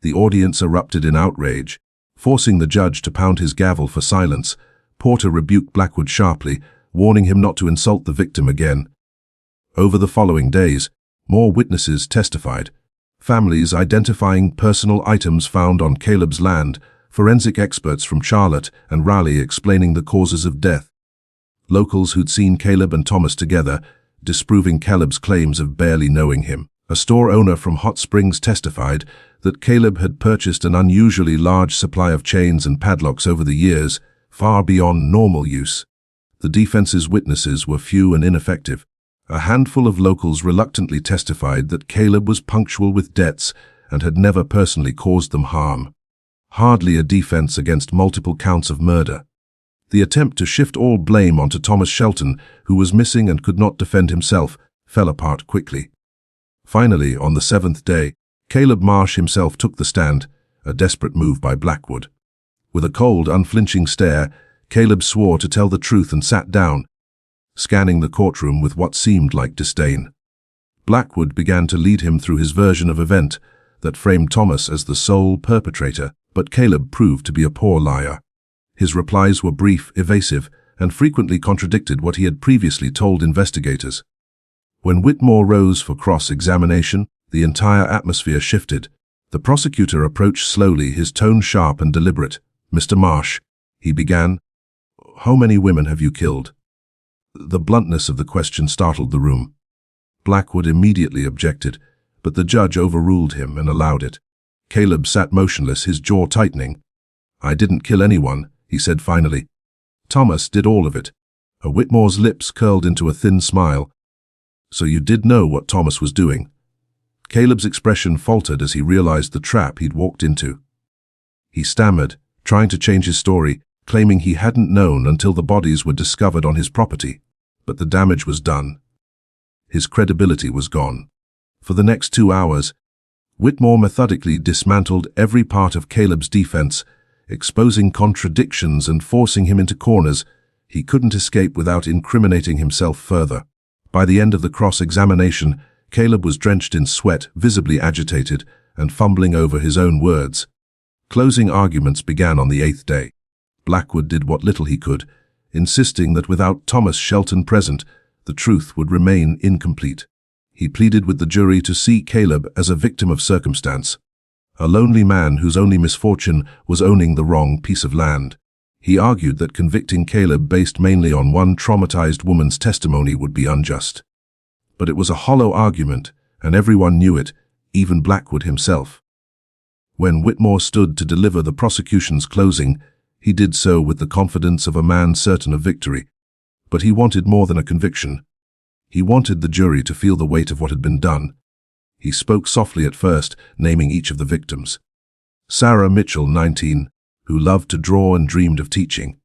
The audience erupted in outrage. Forcing the judge to pound his gavel for silence, Porter rebuked Blackwood sharply, warning him not to insult the victim again. Over the following days, more witnesses testified. Families identifying personal items found on Caleb's land, forensic experts from Charlotte and Raleigh explaining the causes of death. Locals who'd seen Caleb and Thomas together, disproving Caleb's claims of barely knowing him. A store owner from Hot Springs testified that Caleb had purchased an unusually large supply of chains and padlocks over the years, far beyond normal use. The defense's witnesses were few and ineffective. A handful of locals reluctantly testified that Caleb was punctual with debts and had never personally caused them harm. Hardly a defense against multiple counts of murder. The attempt to shift all blame onto Thomas Shelton, who was missing and could not defend himself, fell apart quickly. Finally, on the 7th day, Caleb Marsh himself took the stand, a desperate move by Blackwood. With a cold, unflinching stare, Caleb swore to tell the truth and sat down, scanning the courtroom with what seemed like disdain. Blackwood began to lead him through his version of event that framed Thomas as the sole perpetrator, but Caleb proved to be a poor liar. His replies were brief, evasive, and frequently contradicted what he had previously told investigators. When Whitmore rose for cross-examination, the entire atmosphere shifted. The prosecutor approached slowly, his tone sharp and deliberate. "Mr. Marsh," he began, "how many women have you killed?" The bluntness of the question startled the room. Blackwood immediately objected, but the judge overruled him and allowed it. Caleb sat motionless, his jaw tightening. "I didn't kill anyone," he said finally. "Thomas did all of it." Whitmore's lips curled into a thin smile. "So you did know what Thomas was doing?" Caleb's expression faltered as he realized the trap he'd walked into. He stammered, trying to change his story, claiming he hadn't known until the bodies were discovered on his property. But the damage was done. His credibility was gone. For the next 2 hours, Whitmore methodically dismantled every part of Caleb's defense, exposing contradictions and forcing him into corners he couldn't escape without incriminating himself further. By the end of the cross-examination, Caleb was drenched in sweat, visibly agitated, and fumbling over his own words. Closing arguments began on the 8th day. Blackwood did what little he could, insisting that without Thomas Shelton present, the truth would remain incomplete. He pleaded with the jury to see Caleb as a victim of circumstance, a lonely man whose only misfortune was owning the wrong piece of land. He argued that convicting Caleb based mainly on one traumatized woman's testimony would be unjust. But it was a hollow argument, and everyone knew it, even Blackwood himself. When Whitmore stood to deliver the prosecution's closing, he did so with the confidence of a man certain of victory. But he wanted more than a conviction. He wanted the jury to feel the weight of what had been done. He spoke softly at first, naming each of the victims. Sarah Mitchell, 19, who loved to draw and dreamed of teaching.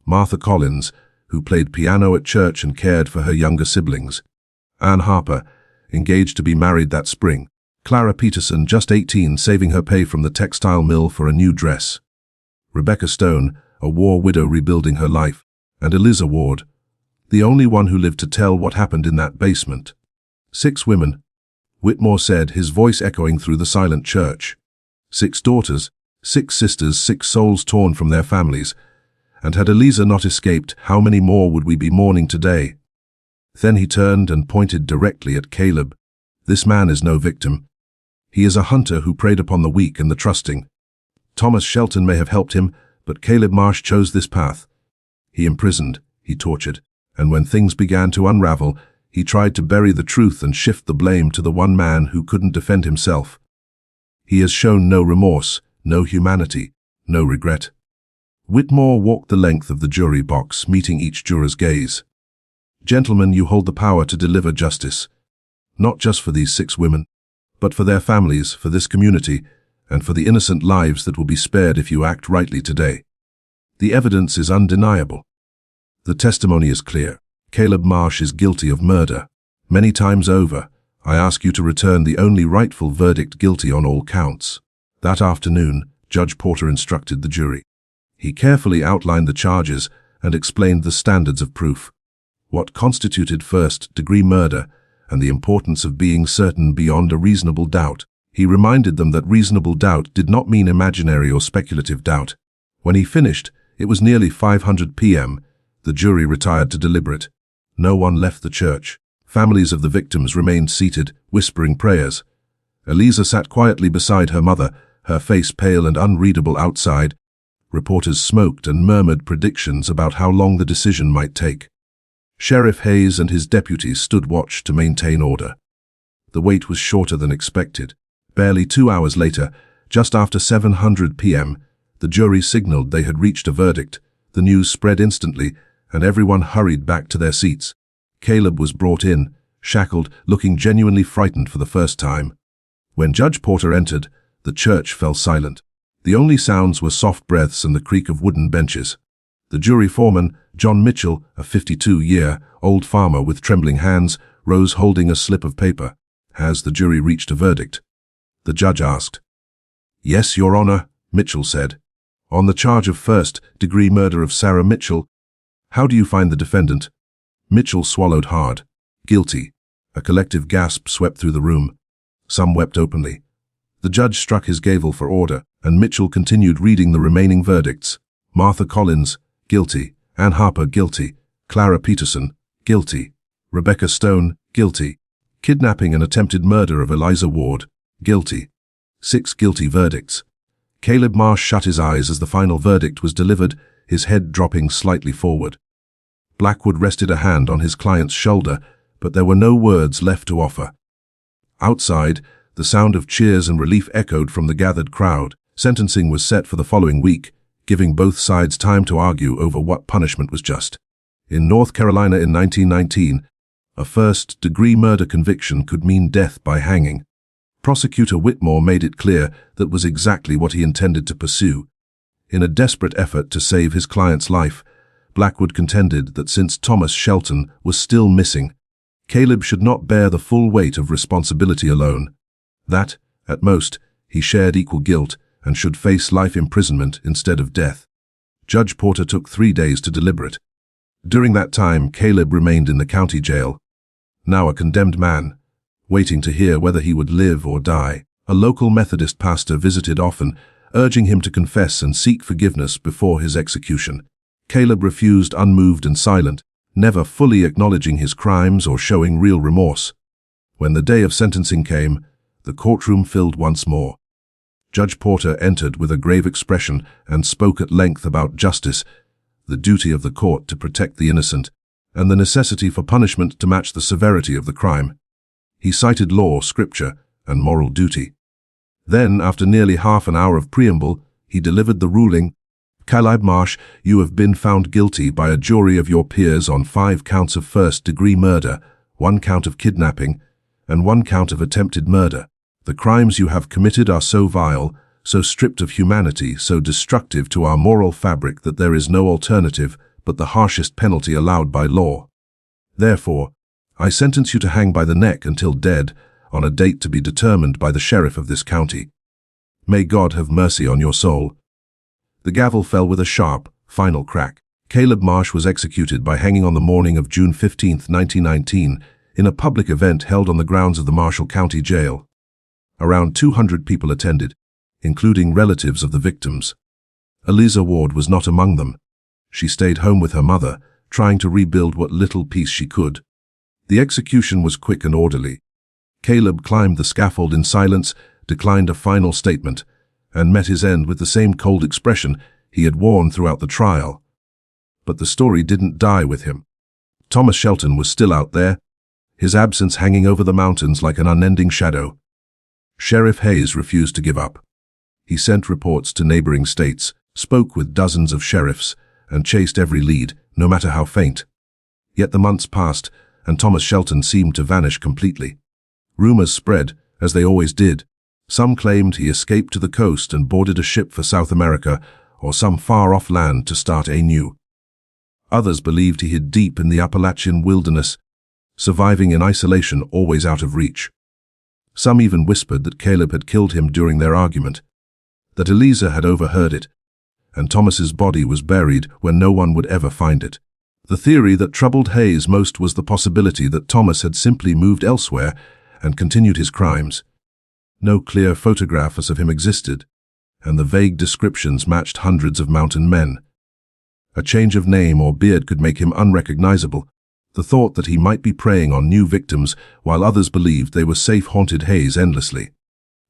Martha Collins, who played piano at church and cared for her younger siblings. Ann Harper, engaged to be married that spring. Clara Peterson, just 18, saving her pay from the textile mill for a new dress. Rebecca Stone, a war widow rebuilding her life. And Eliza Ward, the only one who lived to tell what happened in that basement. 6 women, Whitmore said, his voice echoing through the silent church. 6 daughters, 6 sisters, 6 souls torn from their families. And had Eliza not escaped, how many more would we be mourning today? Then he turned and pointed directly at Caleb. This man is no victim. He is a hunter who preyed upon the weak and the trusting. Thomas Shelton may have helped him, but Caleb Marsh chose this path. He imprisoned, he tortured, and when things began to unravel, he tried to bury the truth and shift the blame to the one man who couldn't defend himself. He has shown no remorse, no humanity, no regret. Whitmore walked the length of the jury box, meeting each juror's gaze. Gentlemen, you hold the power to deliver justice, not just for these 6 women, but for their families, for this community, and for the innocent lives that will be spared if you act rightly today. The evidence is undeniable. The testimony is clear. Caleb Marsh is guilty of murder. Many times over, I ask you to return the only rightful verdict, guilty on all counts. That afternoon, Judge Porter instructed the jury. He carefully outlined the charges and explained the standards of proof, what constituted first-degree murder, and the importance of being certain beyond a reasonable doubt. He reminded them that reasonable doubt did not mean imaginary or speculative doubt. When he finished, it was nearly 500 p.m. The jury retired to deliberate. No one left the church. Families of the victims remained seated, whispering prayers. Eliza sat quietly beside her mother, her face pale and unreadable outside. Reporters smoked and murmured predictions about how long the decision might take. Sheriff Hayes and his deputies stood watch to maintain order. The wait was shorter than expected. Barely 2 hours later, just after 700 p.m., the jury signaled they had reached a verdict. The news spread instantly, and everyone hurried back to their seats. Caleb was brought in, shackled, looking genuinely frightened for the first time. When Judge Porter entered, the church fell silent. The only sounds were soft breaths and the creak of wooden benches. The jury foreman, John Mitchell, a 52-year-old farmer with trembling hands, rose holding a slip of paper. "Has the jury reached a verdict?" the judge asked. "Yes, Your Honor," Mitchell said. "On the charge of first-degree murder of Sarah Mitchell." "How do you find the defendant?" Mitchell swallowed hard. "Guilty." A collective gasp swept through the room. Some wept openly. The judge struck his gavel for order, and Mitchell continued reading the remaining verdicts. Martha Collins, guilty. Ann Harper, guilty. Clara Peterson, guilty. Rebecca Stone, guilty. Kidnapping and attempted murder of Eliza Ward, guilty. 6 guilty verdicts. Caleb Marsh shut his eyes as the final verdict was delivered, his head dropping slightly forward. Blackwood rested a hand on his client's shoulder, but there were no words left to offer. Outside, the sound of cheers and relief echoed from the gathered crowd. Sentencing was set for the following week, giving both sides time to argue over what punishment was just. In North Carolina in 1919, a first-degree murder conviction could mean death by hanging. Prosecutor Whitmore made it clear that was exactly what he intended to pursue. In a desperate effort to save his client's life, Blackwood contended that since Thomas Shelton was still missing, Caleb should not bear the full weight of responsibility alone. That, at most, he shared equal guilt and should face life imprisonment instead of death. Judge Porter took 3 days to deliberate. During that time, Caleb remained in the county jail. Now a condemned man, waiting to hear whether he would live or die. A local Methodist pastor visited often, urging him to confess and seek forgiveness before his execution. Caleb refused, unmoved and silent, never fully acknowledging his crimes or showing real remorse. When the day of sentencing came, the courtroom filled once more. Judge Porter entered with a grave expression and spoke at length about justice, the duty of the court to protect the innocent, and the necessity for punishment to match the severity of the crime. He cited law, scripture, and moral duty. Then, after nearly half an hour of preamble, he delivered the ruling. "Caleb Marsh, you have been found guilty by a jury of your peers on 5 counts of first-degree murder, 1 count of kidnapping, and 1 count of attempted murder. The crimes you have committed are so vile, so stripped of humanity, so destructive to our moral fabric that there is no alternative but the harshest penalty allowed by law. Therefore, I sentence you to hang by the neck until dead, on a date to be determined by the sheriff of this county. May God have mercy on your soul." The gavel fell with a sharp, final crack. Caleb Marsh was executed by hanging on the morning of June 15, 1919, in a public event held on the grounds of the Marshall County Jail. Around 200 people attended, including relatives of the victims. Eliza Ward was not among them. She stayed home with her mother, trying to rebuild what little peace she could. The execution was quick and orderly. Caleb climbed the scaffold in silence, declined a final statement, and met his end with the same cold expression he had worn throughout the trial. But the story didn't die with him. Thomas Shelton was still out there, his absence hanging over the mountains like an unending shadow. Sheriff Hayes refused to give up. He sent reports to neighboring states, spoke with dozens of sheriffs, and chased every lead, no matter how faint. Yet the months passed, and Thomas Shelton seemed to vanish completely. Rumors spread, as they always did. Some claimed he escaped to the coast and boarded a ship for South America or some far-off land to start anew. Others believed he hid deep in the Appalachian wilderness, surviving in isolation, always out of reach. Some even whispered that Caleb had killed him during their argument, that Eliza had overheard it, and Thomas's body was buried where no one would ever find it. The theory that troubled Hayes most was the possibility that Thomas had simply moved elsewhere and continued his crimes. No clear photographs of him existed, and the vague descriptions matched hundreds of mountain men. A change of name or beard could make him unrecognizable. The thought that he might be preying on new victims while others believed they were safe haunted Hayes endlessly.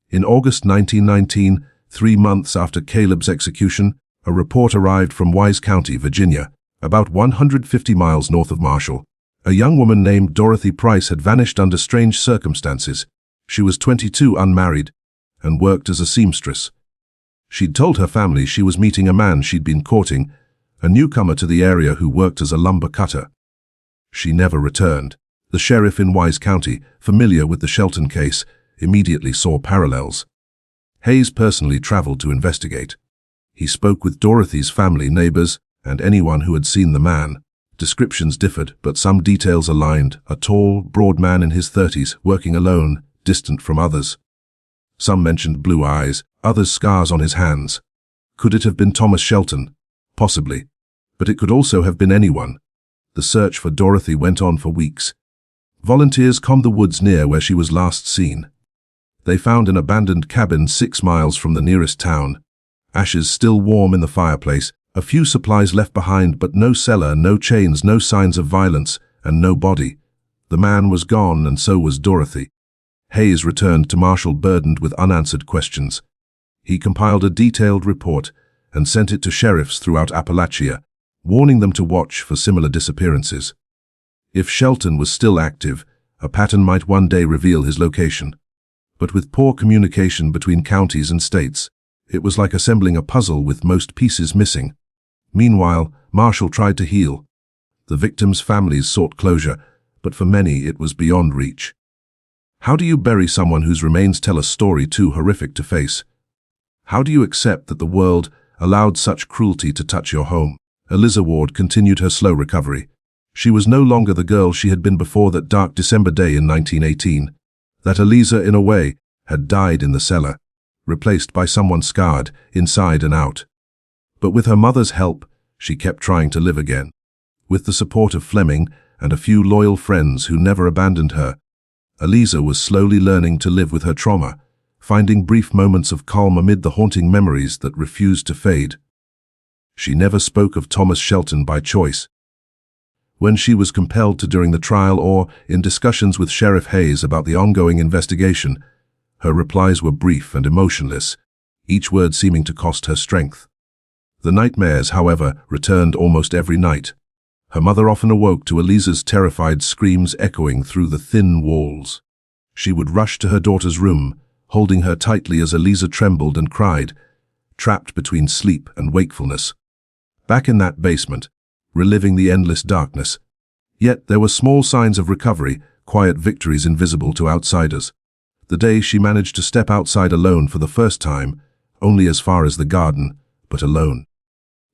In August 1919, 3 months after Caleb's execution, a report arrived from Wise County, Virginia, about 150 miles north of Marshall. A young woman named Dorothy Price had vanished under strange circumstances. She was 22, unmarried, and worked as a seamstress. She'd told her family she was meeting a man she'd been courting, a newcomer to the area who worked as a lumber cutter. She never returned. The sheriff in Wise County, familiar with the Shelton case, immediately saw parallels. Hayes personally traveled to investigate. He spoke with Dorothy's family, neighbors, and anyone who had seen the man. Descriptions differed, but some details aligned: a tall, broad man in his 30s, working alone, distant from others. Some mentioned blue eyes, others scars on his hands. Could it have been Thomas Shelton? Possibly. But it could also have been anyone. The search for Dorothy went on for weeks. Volunteers combed the woods near where she was last seen. They found an abandoned cabin 6 miles from the nearest town. Ashes still warm in the fireplace, a few supplies left behind, but no cellar, no chains, no signs of violence, and no body. The man was gone, and so was Dorothy. Hayes returned to Marshall burdened with unanswered questions. He compiled a detailed report and sent it to sheriffs throughout Appalachia, warning them to watch for similar disappearances. If Shelton was still active, a pattern might one day reveal his location. But with poor communication between counties and states, it was like assembling a puzzle with most pieces missing. Meanwhile, Marshall tried to heal. The victims' families sought closure, but for many it was beyond reach. How do you bury someone whose remains tell a story too horrific to face? How do you accept that the world allowed such cruelty to touch your home? Eliza Ward continued her slow recovery. She was no longer the girl she had been before that dark December day in 1918. That Eliza, in a way, had died in the cellar, replaced by someone scarred, inside and out. But with her mother's help, she kept trying to live again. With the support of Fleming and a few loyal friends who never abandoned her, Eliza was slowly learning to live with her trauma, finding brief moments of calm amid the haunting memories that refused to fade. She never spoke of Thomas Shelton by choice. When she was compelled to during the trial or in discussions with Sheriff Hayes about the ongoing investigation, her replies were brief and emotionless, each word seeming to cost her strength. The nightmares, however, returned almost every night. Her mother often awoke to Eliza's terrified screams echoing through the thin walls. She would rush to her daughter's room, holding her tightly as Eliza trembled and cried, trapped between sleep and wakefulness. Back in that basement, reliving the endless darkness. Yet there were small signs of recovery, quiet victories invisible to outsiders. The day she managed to step outside alone for the first time, only as far as the garden, but alone.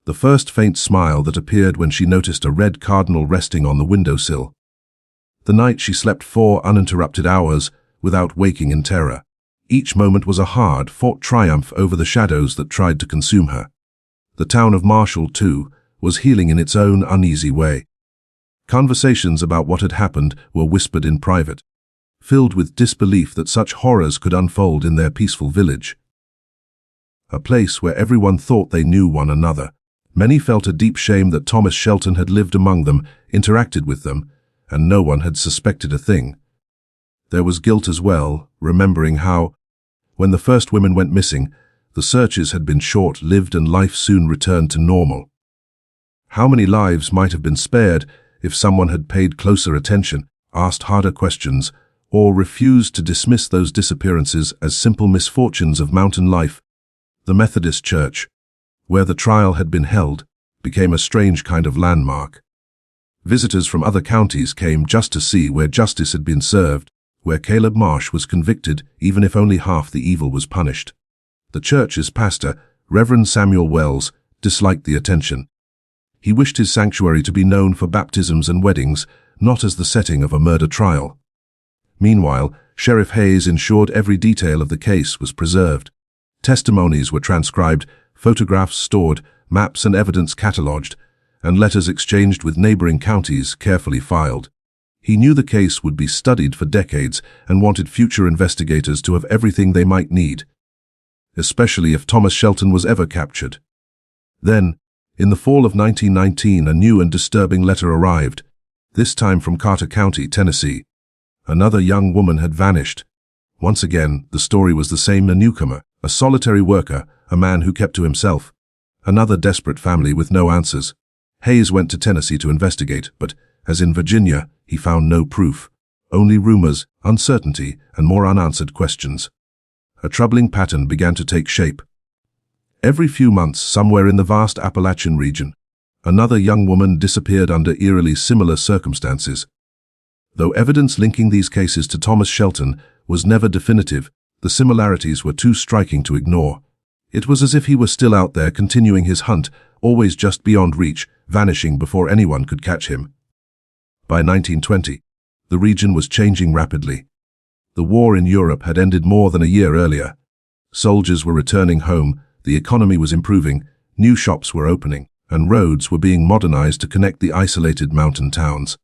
The first faint smile that appeared when she noticed a red cardinal resting on the windowsill. The night she slept 4 uninterrupted hours without waking in terror. Each moment was a hard-fought triumph over the shadows that tried to consume her. The town of Marshall, too, was healing in its own uneasy way. Conversations about what had happened were whispered in private, filled with disbelief that such horrors could unfold in their peaceful village. A place where everyone thought they knew one another. Many felt a deep shame that Thomas Shelton had lived among them, interacted with them, and no one had suspected a thing. There was guilt as well, remembering how, when the first women went missing, the searches had been short-lived and life soon returned to normal. How many lives might have been spared if someone had paid closer attention, asked harder questions, or refused to dismiss those disappearances as simple misfortunes of mountain life? The Methodist Church, where the trial had been held, became a strange kind of landmark. Visitors from other counties came just to see where justice had been served, where Caleb Marsh was convicted even if only half the evil was punished. The church's pastor, Reverend Samuel Wells, disliked the attention. He wished his sanctuary to be known for baptisms and weddings, not as the setting of a murder trial. Meanwhile, Sheriff Hayes ensured every detail of the case was preserved. Testimonies were transcribed, photographs stored, maps and evidence catalogued, and letters exchanged with neighboring counties carefully filed. He knew the case would be studied for decades and wanted future investigators to have everything they might need, especially if Thomas Shelton was ever captured. Then, in the fall of 1919, a new and disturbing letter arrived, this time from Carter County, Tennessee. Another young woman had vanished. Once again, the story was the same: a newcomer, a solitary worker, a man who kept to himself. Another desperate family with no answers. Hayes went to Tennessee to investigate, but, as in Virginia, he found no proof. Only rumors, uncertainty, and more unanswered questions. A troubling pattern began to take shape. Every few months, somewhere in the vast Appalachian region, Another young woman disappeared under eerily similar circumstances. Though evidence linking these cases to Thomas Shelton was never definitive, the similarities were too striking to ignore. It was as if he was still out there continuing his hunt, always just beyond reach, vanishing before anyone could catch him. By 1920, the region was changing rapidly. The war in Europe had ended more than a year earlier. Soldiers were returning home, the economy was improving, new shops were opening, and roads were being modernized to connect the isolated mountain towns.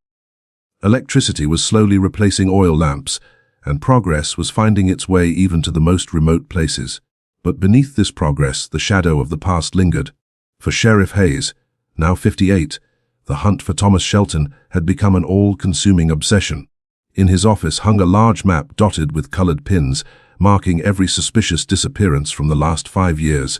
Electricity was slowly replacing oil lamps, and progress was finding its way even to the most remote places. But beneath this progress, the shadow of the past lingered. For Sheriff Hayes, now 58, the hunt for Thomas Shelton had become an all-consuming obsession. In his office hung a large map dotted with colored pins, marking every suspicious disappearance from the last 5 years.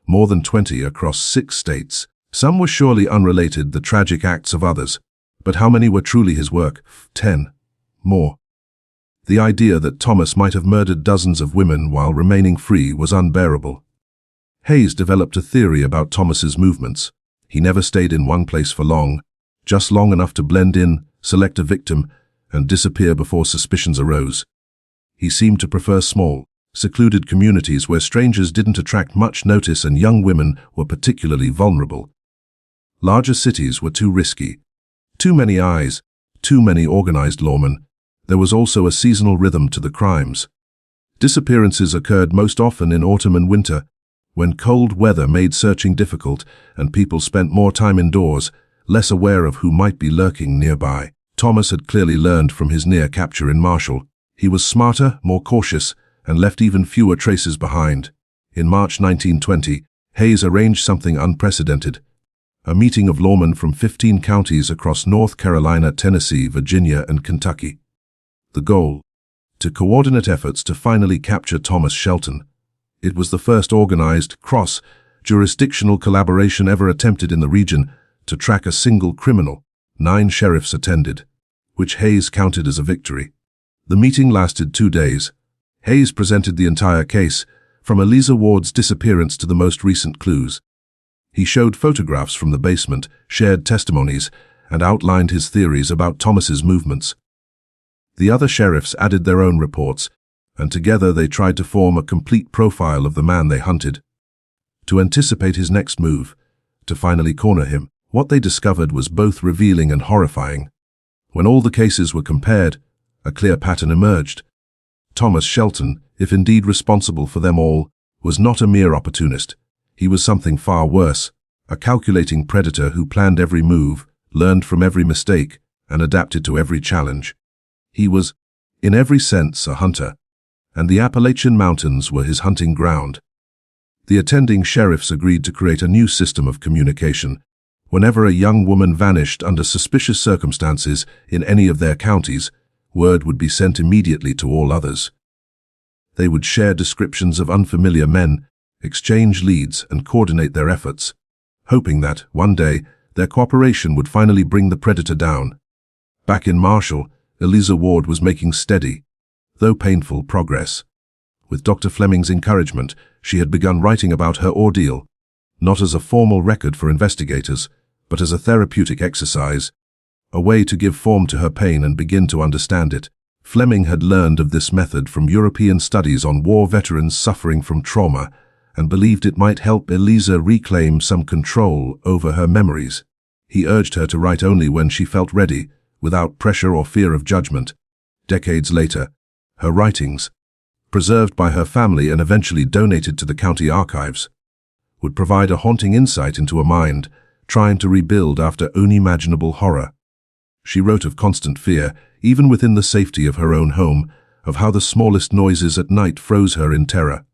More than 20 across 6 states. Some were surely unrelated, the tragic acts of others. But how many were truly his work? 10. More. The idea that Thomas might have murdered dozens of women while remaining free was unbearable. Hayes developed a theory about Thomas's movements. He never stayed in one place for long, just long enough to blend in, select a victim, and disappear before suspicions arose. He seemed to prefer small, secluded communities where strangers didn't attract much notice and young women were particularly vulnerable. Larger cities were too risky. Too many eyes, too many organized lawmen. There was also a seasonal rhythm to the crimes. Disappearances occurred most often in autumn and winter, when cold weather made searching difficult and people spent more time indoors, less aware of who might be lurking nearby. Thomas had clearly learned from his near capture in Marshall. He was smarter, more cautious, and left even fewer traces behind. In March 1920, Hayes arranged something unprecedented. A meeting of lawmen from 15 counties across North Carolina, Tennessee, Virginia, and Kentucky. The goal: to coordinate efforts to finally capture Thomas Shelton. It was the first organized, cross-jurisdictional collaboration ever attempted in the region to track a single criminal. 9 sheriffs attended, which Hayes counted as a victory. The meeting lasted 2 days. Hayes presented the entire case, from Eliza Ward's disappearance to the most recent clues. He showed photographs from the basement, shared testimonies, and outlined his theories about Thomas's movements. The other sheriffs added their own reports, and together they tried to form a complete profile of the man they hunted. To anticipate his next move, to finally corner him, what they discovered was both revealing and horrifying. When all the cases were compared, a clear pattern emerged. Thomas Shelton, if indeed responsible for them all, was not a mere opportunist. He was something far worse, a calculating predator who planned every move, learned from every mistake, and adapted to every challenge. He was, in every sense, a hunter, and the Appalachian Mountains were his hunting ground. The attending sheriffs agreed to create a new system of communication. Whenever a young woman vanished under suspicious circumstances in any of their counties, word would be sent immediately to all others. They would share descriptions of unfamiliar men, exchange leads, and coordinate their efforts, hoping that, one day, their cooperation would finally bring the predator down. Back in Marshall, Eliza Ward was making steady, though painful, progress. With Dr. Fleming's encouragement, she had begun writing about her ordeal, not as a formal record for investigators, but as a therapeutic exercise, a way to give form to her pain and begin to understand it. Fleming had learned of this method from European studies on war veterans suffering from trauma, and believed it might help Eliza reclaim some control over her memories. He urged her to write only when she felt ready, without pressure or fear of judgment. Decades later, her writings, preserved by her family and eventually donated to the county archives, would provide a haunting insight into a mind trying to rebuild after unimaginable horror. She wrote of constant fear, even within the safety of her own home, of how the smallest noises at night froze her in terror.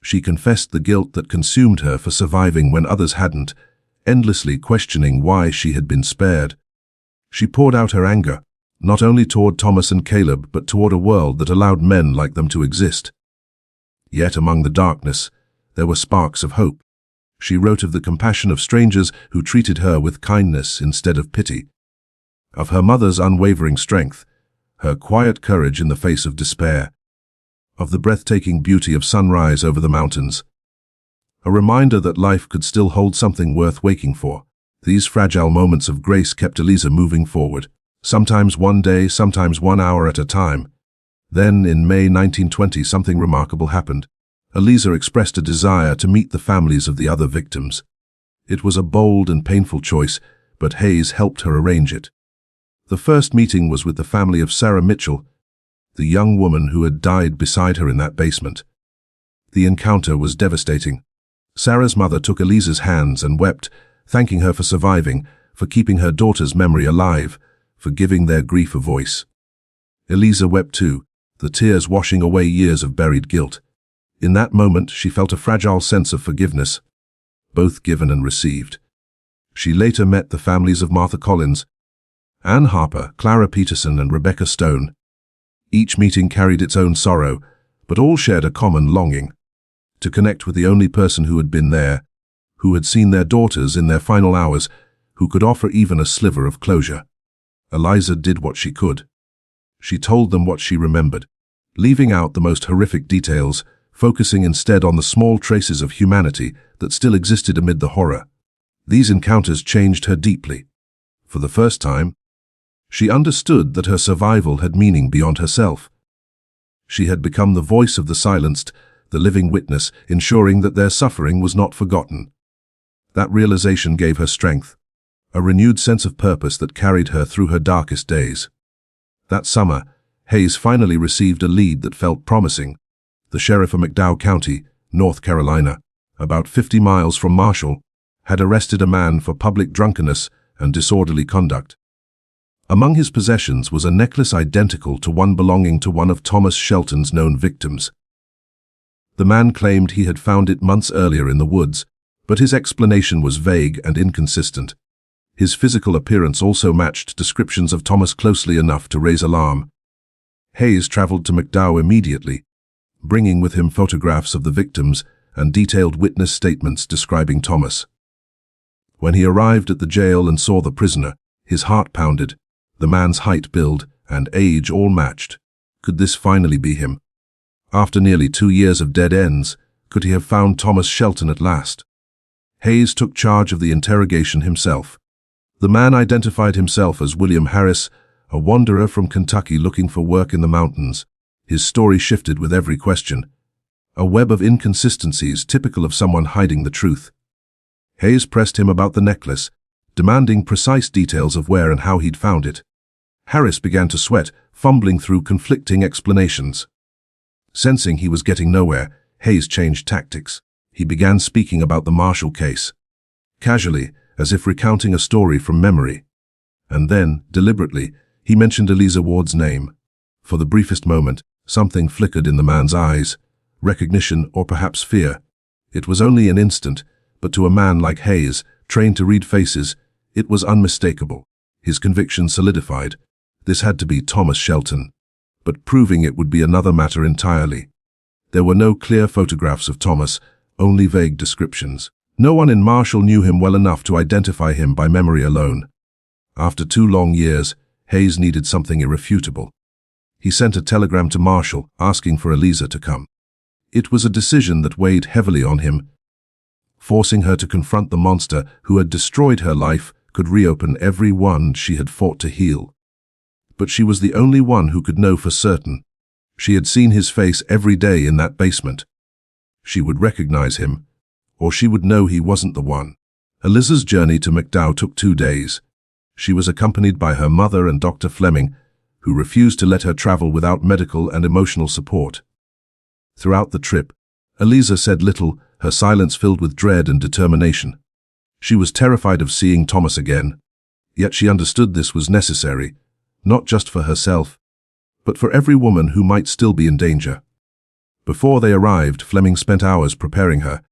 She confessed the guilt that consumed her for surviving when others hadn't, endlessly questioning why she had been spared. She poured out her anger, not only toward Thomas and Caleb, but toward a world that allowed men like them to exist. Yet among the darkness, there were sparks of hope. She wrote of the compassion of strangers who treated her with kindness instead of pity, of her mother's unwavering strength, her quiet courage in the face of despair, of the breathtaking beauty of sunrise over the mountains, a reminder that life could still hold something worth waking for. These fragile moments of grace kept Eliza moving forward, sometimes one day, sometimes 1 hour at a time. Then, in May 1920, something remarkable happened. Eliza expressed a desire to meet the families of the other victims. It was a bold and painful choice, but Hayes helped her arrange it. The first meeting was with the family of Sarah Mitchell, the young woman who had died beside her in that basement. The encounter was devastating. Sarah's mother took Eliza's hands and wept, thanking her for surviving, for keeping her daughter's memory alive, for giving their grief a voice. Eliza wept too, the tears washing away years of buried guilt. In that moment, she felt a fragile sense of forgiveness, both given and received. She later met the families of Martha Collins, Ann Harper, Clara Peterson, and Rebecca Stone. Each meeting carried its own sorrow, but all shared a common longing to connect with the only person who had been there, who had seen their daughters in their final hours, who could offer even a sliver of closure. Eliza did what she could. She told them what she remembered, leaving out the most horrific details, focusing instead on the small traces of humanity that still existed amid the horror. These encounters changed her deeply. For the first time, she understood that her survival had meaning beyond herself. She had become the voice of the silenced, the living witness, ensuring that their suffering was not forgotten. That realization gave her strength, a renewed sense of purpose that carried her through her darkest days. That summer, Hayes finally received a lead that felt promising. The sheriff of McDowell County, North Carolina, about 50 miles from Marshall, had arrested a man for public drunkenness and disorderly conduct. Among his possessions was a necklace identical to one belonging to one of Thomas Shelton's known victims. The man claimed he had found it months earlier in the woods, but his explanation was vague and inconsistent. His physical appearance also matched descriptions of Thomas closely enough to raise alarm. Hayes traveled to McDowell immediately, bringing with him photographs of the victims and detailed witness statements describing Thomas. When he arrived at the jail and saw the prisoner, his heart pounded. The man's height, build, and age all matched. Could this finally be him? After nearly 2 years of dead ends, could he have found Thomas Shelton at last? Hayes took charge of the interrogation himself. The man identified himself as William Harris, a wanderer from Kentucky looking for work in the mountains. His story shifted with every question, a web of inconsistencies typical of someone hiding the truth. Hayes pressed him about the necklace, demanding precise details of where and how he'd found it. Harris began to sweat, fumbling through conflicting explanations. Sensing he was getting nowhere, Hayes changed tactics. He began speaking about the Marshall case, casually, as if recounting a story from memory. And then, deliberately, he mentioned Eliza Ward's name. For the briefest moment, something flickered in the man's eyes, recognition or perhaps fear. It was only an instant, but to a man like Hayes, trained to read faces, it was unmistakable. His conviction solidified. This had to be Thomas Shelton. But proving it would be another matter entirely. There were no clear photographs of Thomas, only vague descriptions. No one in Marshall knew him well enough to identify him by memory alone. After 2 long years, Hayes needed something irrefutable. He sent a telegram to Marshall asking for Eliza to come. It was a decision that weighed heavily on him. Forcing her to confront the monster who had destroyed her life could reopen every wound she had fought to heal. But she was the only one who could know for certain. She had seen his face every day in that basement. She would recognize him, or she would know he wasn't the one. Eliza's journey to McDowell took 2 days. She was accompanied by her mother and Dr. Fleming, who refused to let her travel without medical and emotional support. Throughout the trip, Eliza said little, her silence filled with dread and determination. She was terrified of seeing Thomas again, yet she understood this was necessary, not just for herself, but for every woman who might still be in danger. Before they arrived, Fleming spent hours preparing her,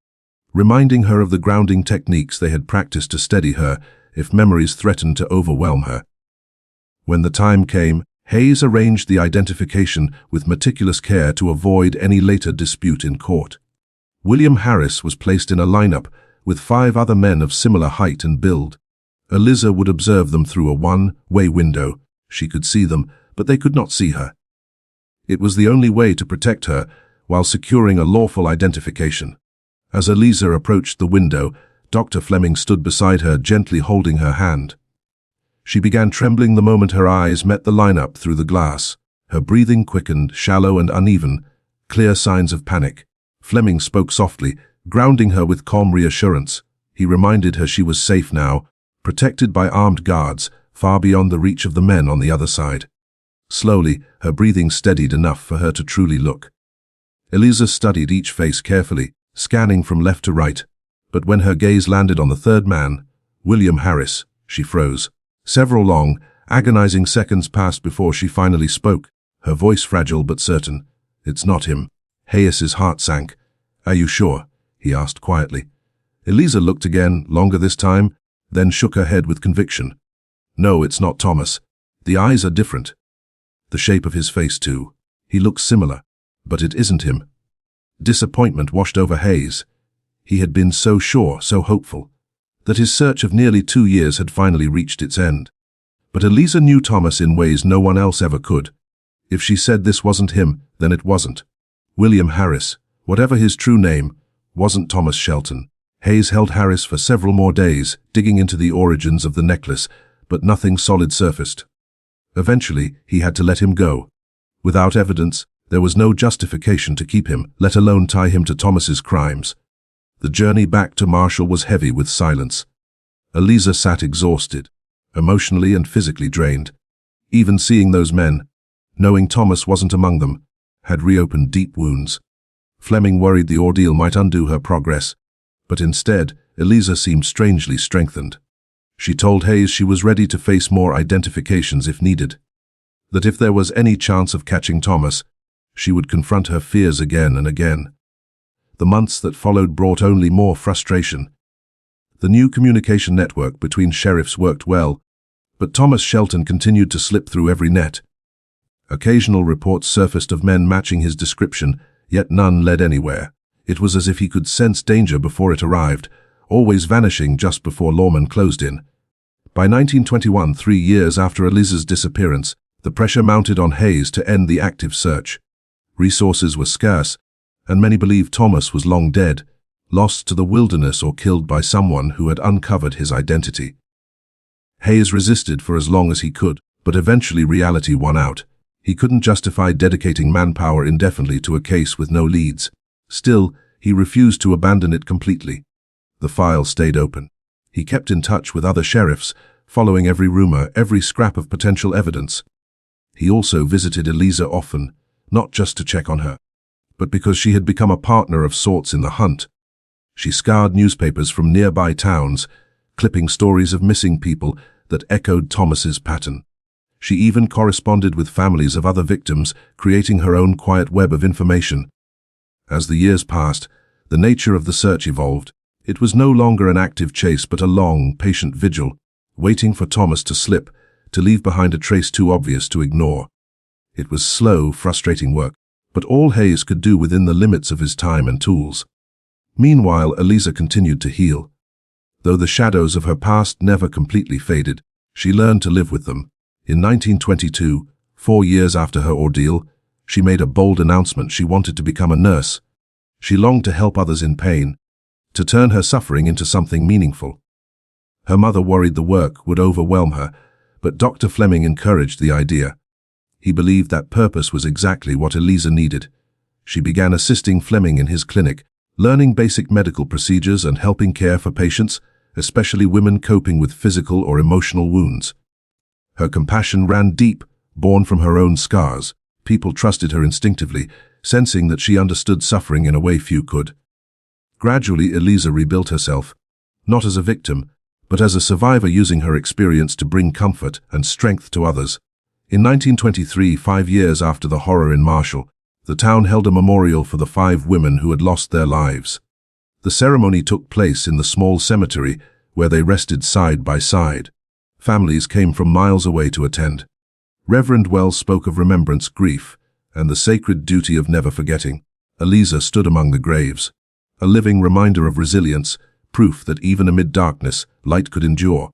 reminding her of the grounding techniques they had practiced to steady her if memories threatened to overwhelm her. When the time came, Hayes arranged the identification with meticulous care to avoid any later dispute in court. William Harris was placed in a lineup with 5 other men of similar height and build. Eliza would observe them through a one-way window. She could see them, but they could not see her. It was the only way to protect her while securing a lawful identification. As Eliza approached the window, Dr. Fleming stood beside her, gently holding her hand. She began trembling the moment her eyes met the lineup through the glass. Her breathing quickened, shallow and uneven, clear signs of panic. Fleming spoke softly, grounding her with calm reassurance. He reminded her she was safe now, protected by armed guards, far beyond the reach of the men on the other side. Slowly, her breathing steadied enough for her to truly look. Eliza studied each face carefully, scanning from left to right, but when her gaze landed on the third man, William Harris, she froze. Several long, agonizing seconds passed before she finally spoke, her voice fragile but certain. "It's not him." Hayes's heart sank. "Are you sure?" he asked quietly. Eliza looked again, longer this time, then shook her head with conviction. "No, it's not Thomas. The eyes are different. The shape of his face, too. He looks similar, but it isn't him." Disappointment washed over Hayes. He had been so sure, so hopeful, that his search of nearly 2 years had finally reached its end. But Eliza knew Thomas in ways no one else ever could. If she said this wasn't him, then it wasn't. William Harris, whatever his true name, wasn't Thomas Shelton. Hayes held Harris for several more days, digging into the origins of the necklace, but nothing solid surfaced. Eventually, he had to let him go. Without evidence, there was no justification to keep him, let alone tie him to Thomas's crimes. The journey back to Marshall was heavy with silence. Eliza sat exhausted, emotionally and physically drained. Even seeing those men, knowing Thomas wasn't among them, had reopened deep wounds. Fleming worried the ordeal might undo her progress, but instead, Eliza seemed strangely strengthened. She told Hayes she was ready to face more identifications if needed. That if there was any chance of catching Thomas, she would confront her fears again and again. The months that followed brought only more frustration. The new communication network between sheriffs worked well, but Thomas Shelton continued to slip through every net. Occasional reports surfaced of men matching his description, yet none led anywhere. It was as if he could sense danger before it arrived, always vanishing just before lawmen closed in. By 1921, 3 years after Eliza's disappearance, the pressure mounted on Hayes to end the active search. Resources were scarce, and many believed Thomas was long dead, lost to the wilderness or killed by someone who had uncovered his identity. Hayes resisted for as long as he could, but eventually reality won out. He couldn't justify dedicating manpower indefinitely to a case with no leads. Still, he refused to abandon it completely. The file stayed open. He kept in touch with other sheriffs, following every rumor, every scrap of potential evidence. He also visited Eliza often, not just to check on her, but because she had become a partner of sorts in the hunt. She scoured newspapers from nearby towns, clipping stories of missing people that echoed Thomas's pattern. She even corresponded with families of other victims, creating her own quiet web of information. As the years passed, the nature of the search evolved. It was no longer an active chase but a long, patient vigil, waiting for Thomas to slip, to leave behind a trace too obvious to ignore. It was slow, frustrating work, but all Hayes could do within the limits of his time and tools. Meanwhile, Eliza continued to heal. Though the shadows of her past never completely faded, she learned to live with them. In 1922, 4 years after her ordeal, she made a bold announcement she wanted to become a nurse. She longed to help others in pain, to turn her suffering into something meaningful. Her mother worried the work would overwhelm her, but Dr. Fleming encouraged the idea. He believed that purpose was exactly what Eliza needed. She began assisting Fleming in his clinic, learning basic medical procedures and helping care for patients, especially women coping with physical or emotional wounds. Her compassion ran deep, born from her own scars. People trusted her instinctively, sensing that she understood suffering in a way few could. Gradually, Eliza rebuilt herself, not as a victim, but as a survivor using her experience to bring comfort and strength to others. In 1923, 5 years after the horror in Marshall, the town held a memorial for the 5 women who had lost their lives. The ceremony took place in the small cemetery where they rested side by side. Families came from miles away to attend. Reverend Wells spoke of remembrance, grief, and the sacred duty of never forgetting. Eliza stood among the graves, a living reminder of resilience, proof that even amid darkness, light could endure.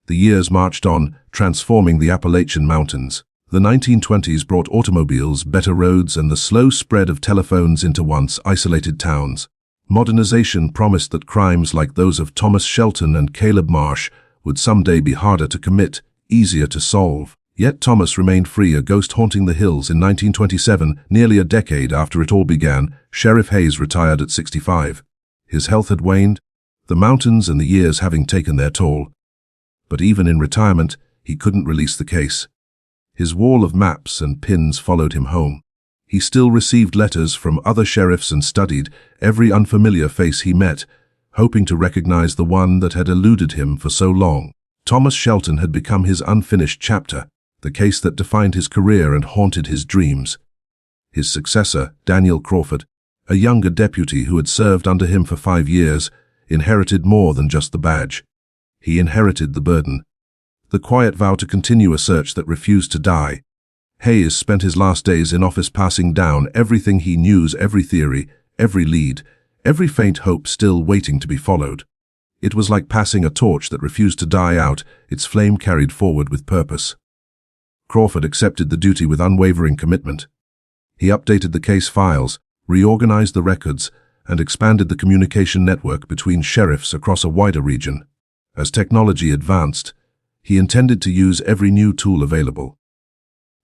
The years marched on, transforming the Appalachian Mountains. The 1920s brought automobiles, better roads, and the slow spread of telephones into once isolated towns. Modernization promised that crimes like those of Thomas Shelton and Caleb Marsh would someday be harder to commit, easier to solve. Yet Thomas remained free, a ghost haunting the hills. In 1927, nearly a decade after it all began, Sheriff Hayes retired at 65. His health had waned, the mountains and the years having taken their toll. But even in retirement, he couldn't release the case. His wall of maps and pins followed him home. He still received letters from other sheriffs and studied every unfamiliar face he met, hoping to recognize the one that had eluded him for so long. Thomas Shelton had become his unfinished chapter, the case that defined his career and haunted his dreams. His successor, Daniel Crawford, a younger deputy who had served under him for 5 years, inherited more than just the badge. He inherited the burden, the quiet vow to continue a search that refused to die. Hayes spent his last days in office passing down everything he knew, every theory, every lead, every faint hope still waiting to be followed. It was like passing a torch that refused to die out, its flame carried forward with purpose. Crawford accepted the duty with unwavering commitment. He updated the case files, reorganized the records, and expanded the communication network between sheriffs across a wider region. As technology advanced, he intended to use every new tool available.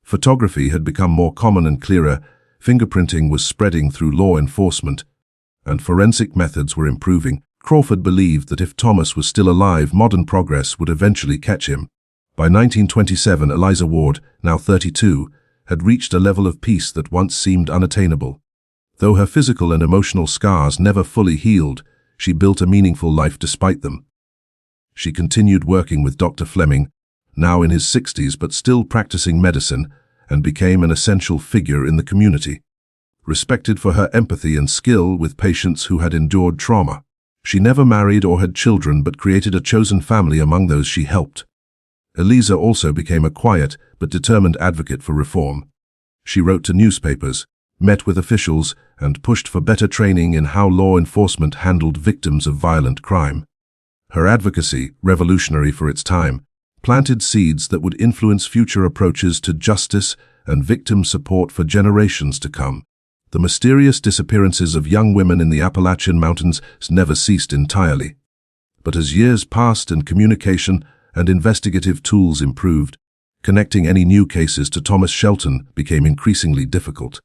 Photography had become more common and clearer, fingerprinting was spreading through law enforcement, and forensic methods were improving. Crawford believed that if Thomas was still alive, modern progress would eventually catch him. By 1927, Eliza Ward, now 32, had reached a level of peace that once seemed unattainable. Though her physical and emotional scars never fully healed, she built a meaningful life despite them. She continued working with Dr. Fleming, now in his 60s but still practicing medicine, and became an essential figure in the community. Respected for her empathy and skill with patients who had endured trauma. She never married or had children but created a chosen family among those she helped. Eliza also became a quiet but determined advocate for reform. She wrote to newspapers, met with officials, and pushed for better training in how law enforcement handled victims of violent crime. Her advocacy, revolutionary for its time, planted seeds that would influence future approaches to justice and victim support for generations to come. The mysterious disappearances of young women in the Appalachian Mountains never ceased entirely. But as years passed and communication and investigative tools improved, connecting any new cases to Thomas Shelton became increasingly difficult.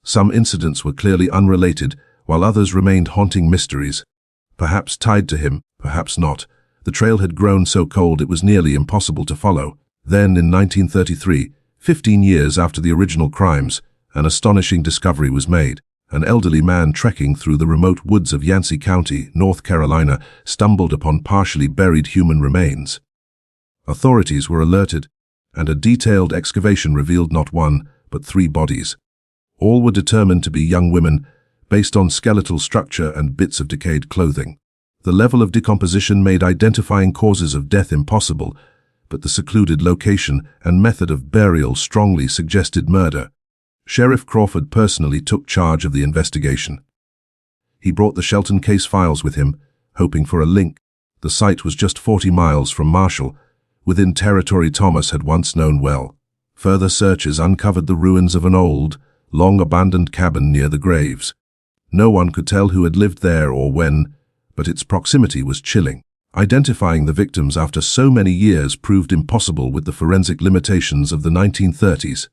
Some incidents were clearly unrelated, while others remained haunting mysteries. Perhaps tied to him, perhaps not. The trail had grown so cold it was nearly impossible to follow. Then, in 1933, 15 years after the original crimes, an astonishing discovery was made. An elderly man trekking through the remote woods of Yancey County, North Carolina, stumbled upon partially buried human remains. Authorities were alerted, and a detailed excavation revealed not one, but 3 bodies. All were determined to be young women, based on skeletal structure and bits of decayed clothing. The level of decomposition made identifying causes of death impossible, but the secluded location and method of burial strongly suggested murder. Sheriff Crawford personally took charge of the investigation. He brought the Shelton case files with him, hoping for a link. The site was just 40 miles from Marshall, within territory Thomas had once known well. Further searches uncovered the ruins of an old, long-abandoned cabin near the graves. No one could tell who had lived there or when, but its proximity was chilling. Identifying the victims after so many years proved impossible with the forensic limitations of the 1930s.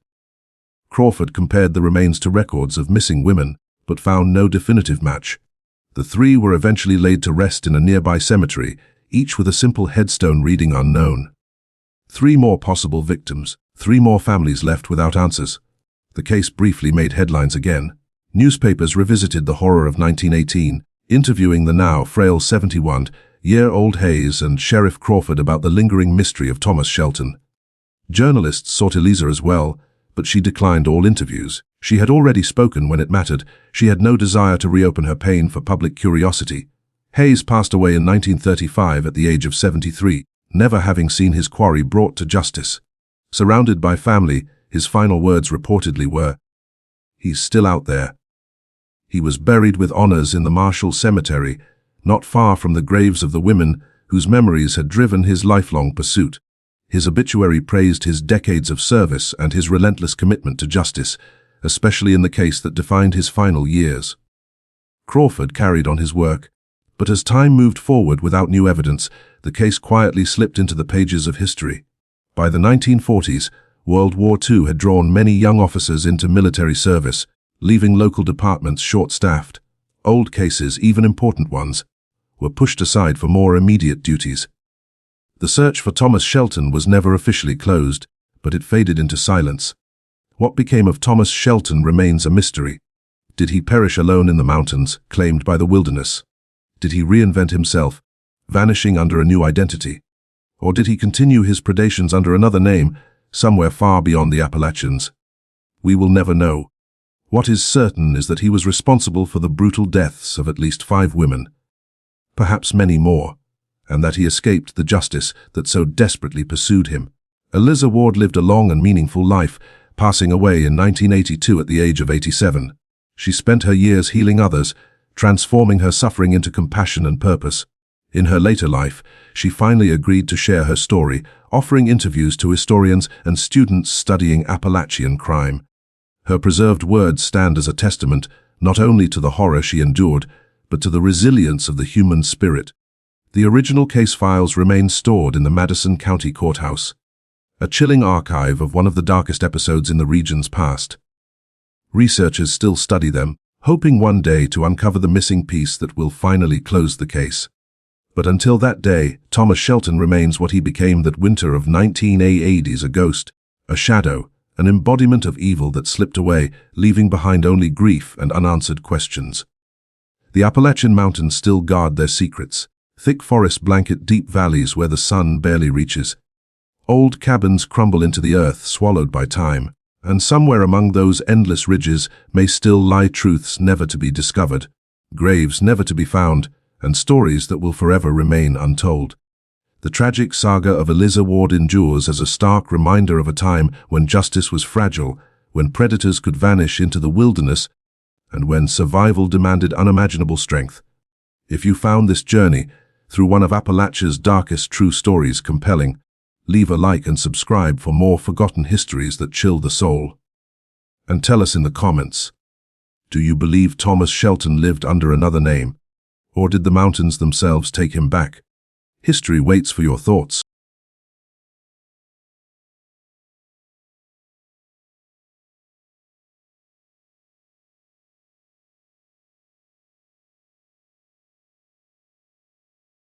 Crawford compared the remains to records of missing women, but found no definitive match. The 3 were eventually laid to rest in a nearby cemetery, each with a simple headstone reading unknown. 3 more possible victims, 3 more families left without answers. The case briefly made headlines again. Newspapers revisited the horror of 1918, interviewing the now frail 71-year-old Hayes and Sheriff Crawford about the lingering mystery of Thomas Shelton. Journalists sought Eliza as well, but she declined all interviews. She had already spoken when it mattered. She had no desire to reopen her pain for public curiosity. Hayes passed away in 1935 at the age of 73, never having seen his quarry brought to justice. Surrounded by family, his final words reportedly were, "He's still out there." He was buried with honors in the Marshall Cemetery, not far from the graves of the women whose memories had driven his lifelong pursuit. His obituary praised his decades of service and his relentless commitment to justice, especially in the case that defined his final years. Crawford carried on his work, but as time moved forward without new evidence, the case quietly slipped into the pages of history. By the 1940s, World War II had drawn many young officers into military service, leaving local departments short-staffed. Old cases, even important ones, were pushed aside for more immediate duties. The search for Thomas Shelton was never officially closed, but it faded into silence. What became of Thomas Shelton remains a mystery. Did he perish alone in the mountains, claimed by the wilderness? Did he reinvent himself, vanishing under a new identity? Or did he continue his predations under another name, somewhere far beyond the Appalachians? We will never know. What is certain is that he was responsible for the brutal deaths of at least 5 women, perhaps many more, and that he escaped the justice that so desperately pursued him. Eliza Ward lived a long and meaningful life, passing away in 1982 at the age of 87. She spent her years healing others, transforming her suffering into compassion and purpose. In her later life, she finally agreed to share her story, offering interviews to historians and students studying Appalachian crime. Her preserved words stand as a testament not only to the horror she endured, but to the resilience of the human spirit. The original case files remain stored in the Madison County Courthouse, a chilling archive of one of the darkest episodes in the region's past. Researchers still study them, hoping one day to uncover the missing piece that will finally close the case. But until that day, Thomas Shelton remains what he became that winter of 1980s, a ghost, a shadow, an embodiment of evil that slipped away, leaving behind only grief and unanswered questions. The Appalachian Mountains still guard their secrets. Thick forests blanket deep valleys where the sun barely reaches. Old cabins crumble into the earth, swallowed by time, and somewhere among those endless ridges may still lie truths never to be discovered, graves never to be found, and stories that will forever remain untold. The tragic saga of Eliza Ward endures as a stark reminder of a time when justice was fragile, when predators could vanish into the wilderness, and when survival demanded unimaginable strength. If you found this journey through one of Appalachia's darkest true stories compelling, leave a like and subscribe for more forgotten histories that chill the soul. And tell us in the comments, do you believe Thomas Shelton lived under another name, or did the mountains themselves take him back? History waits for your thoughts.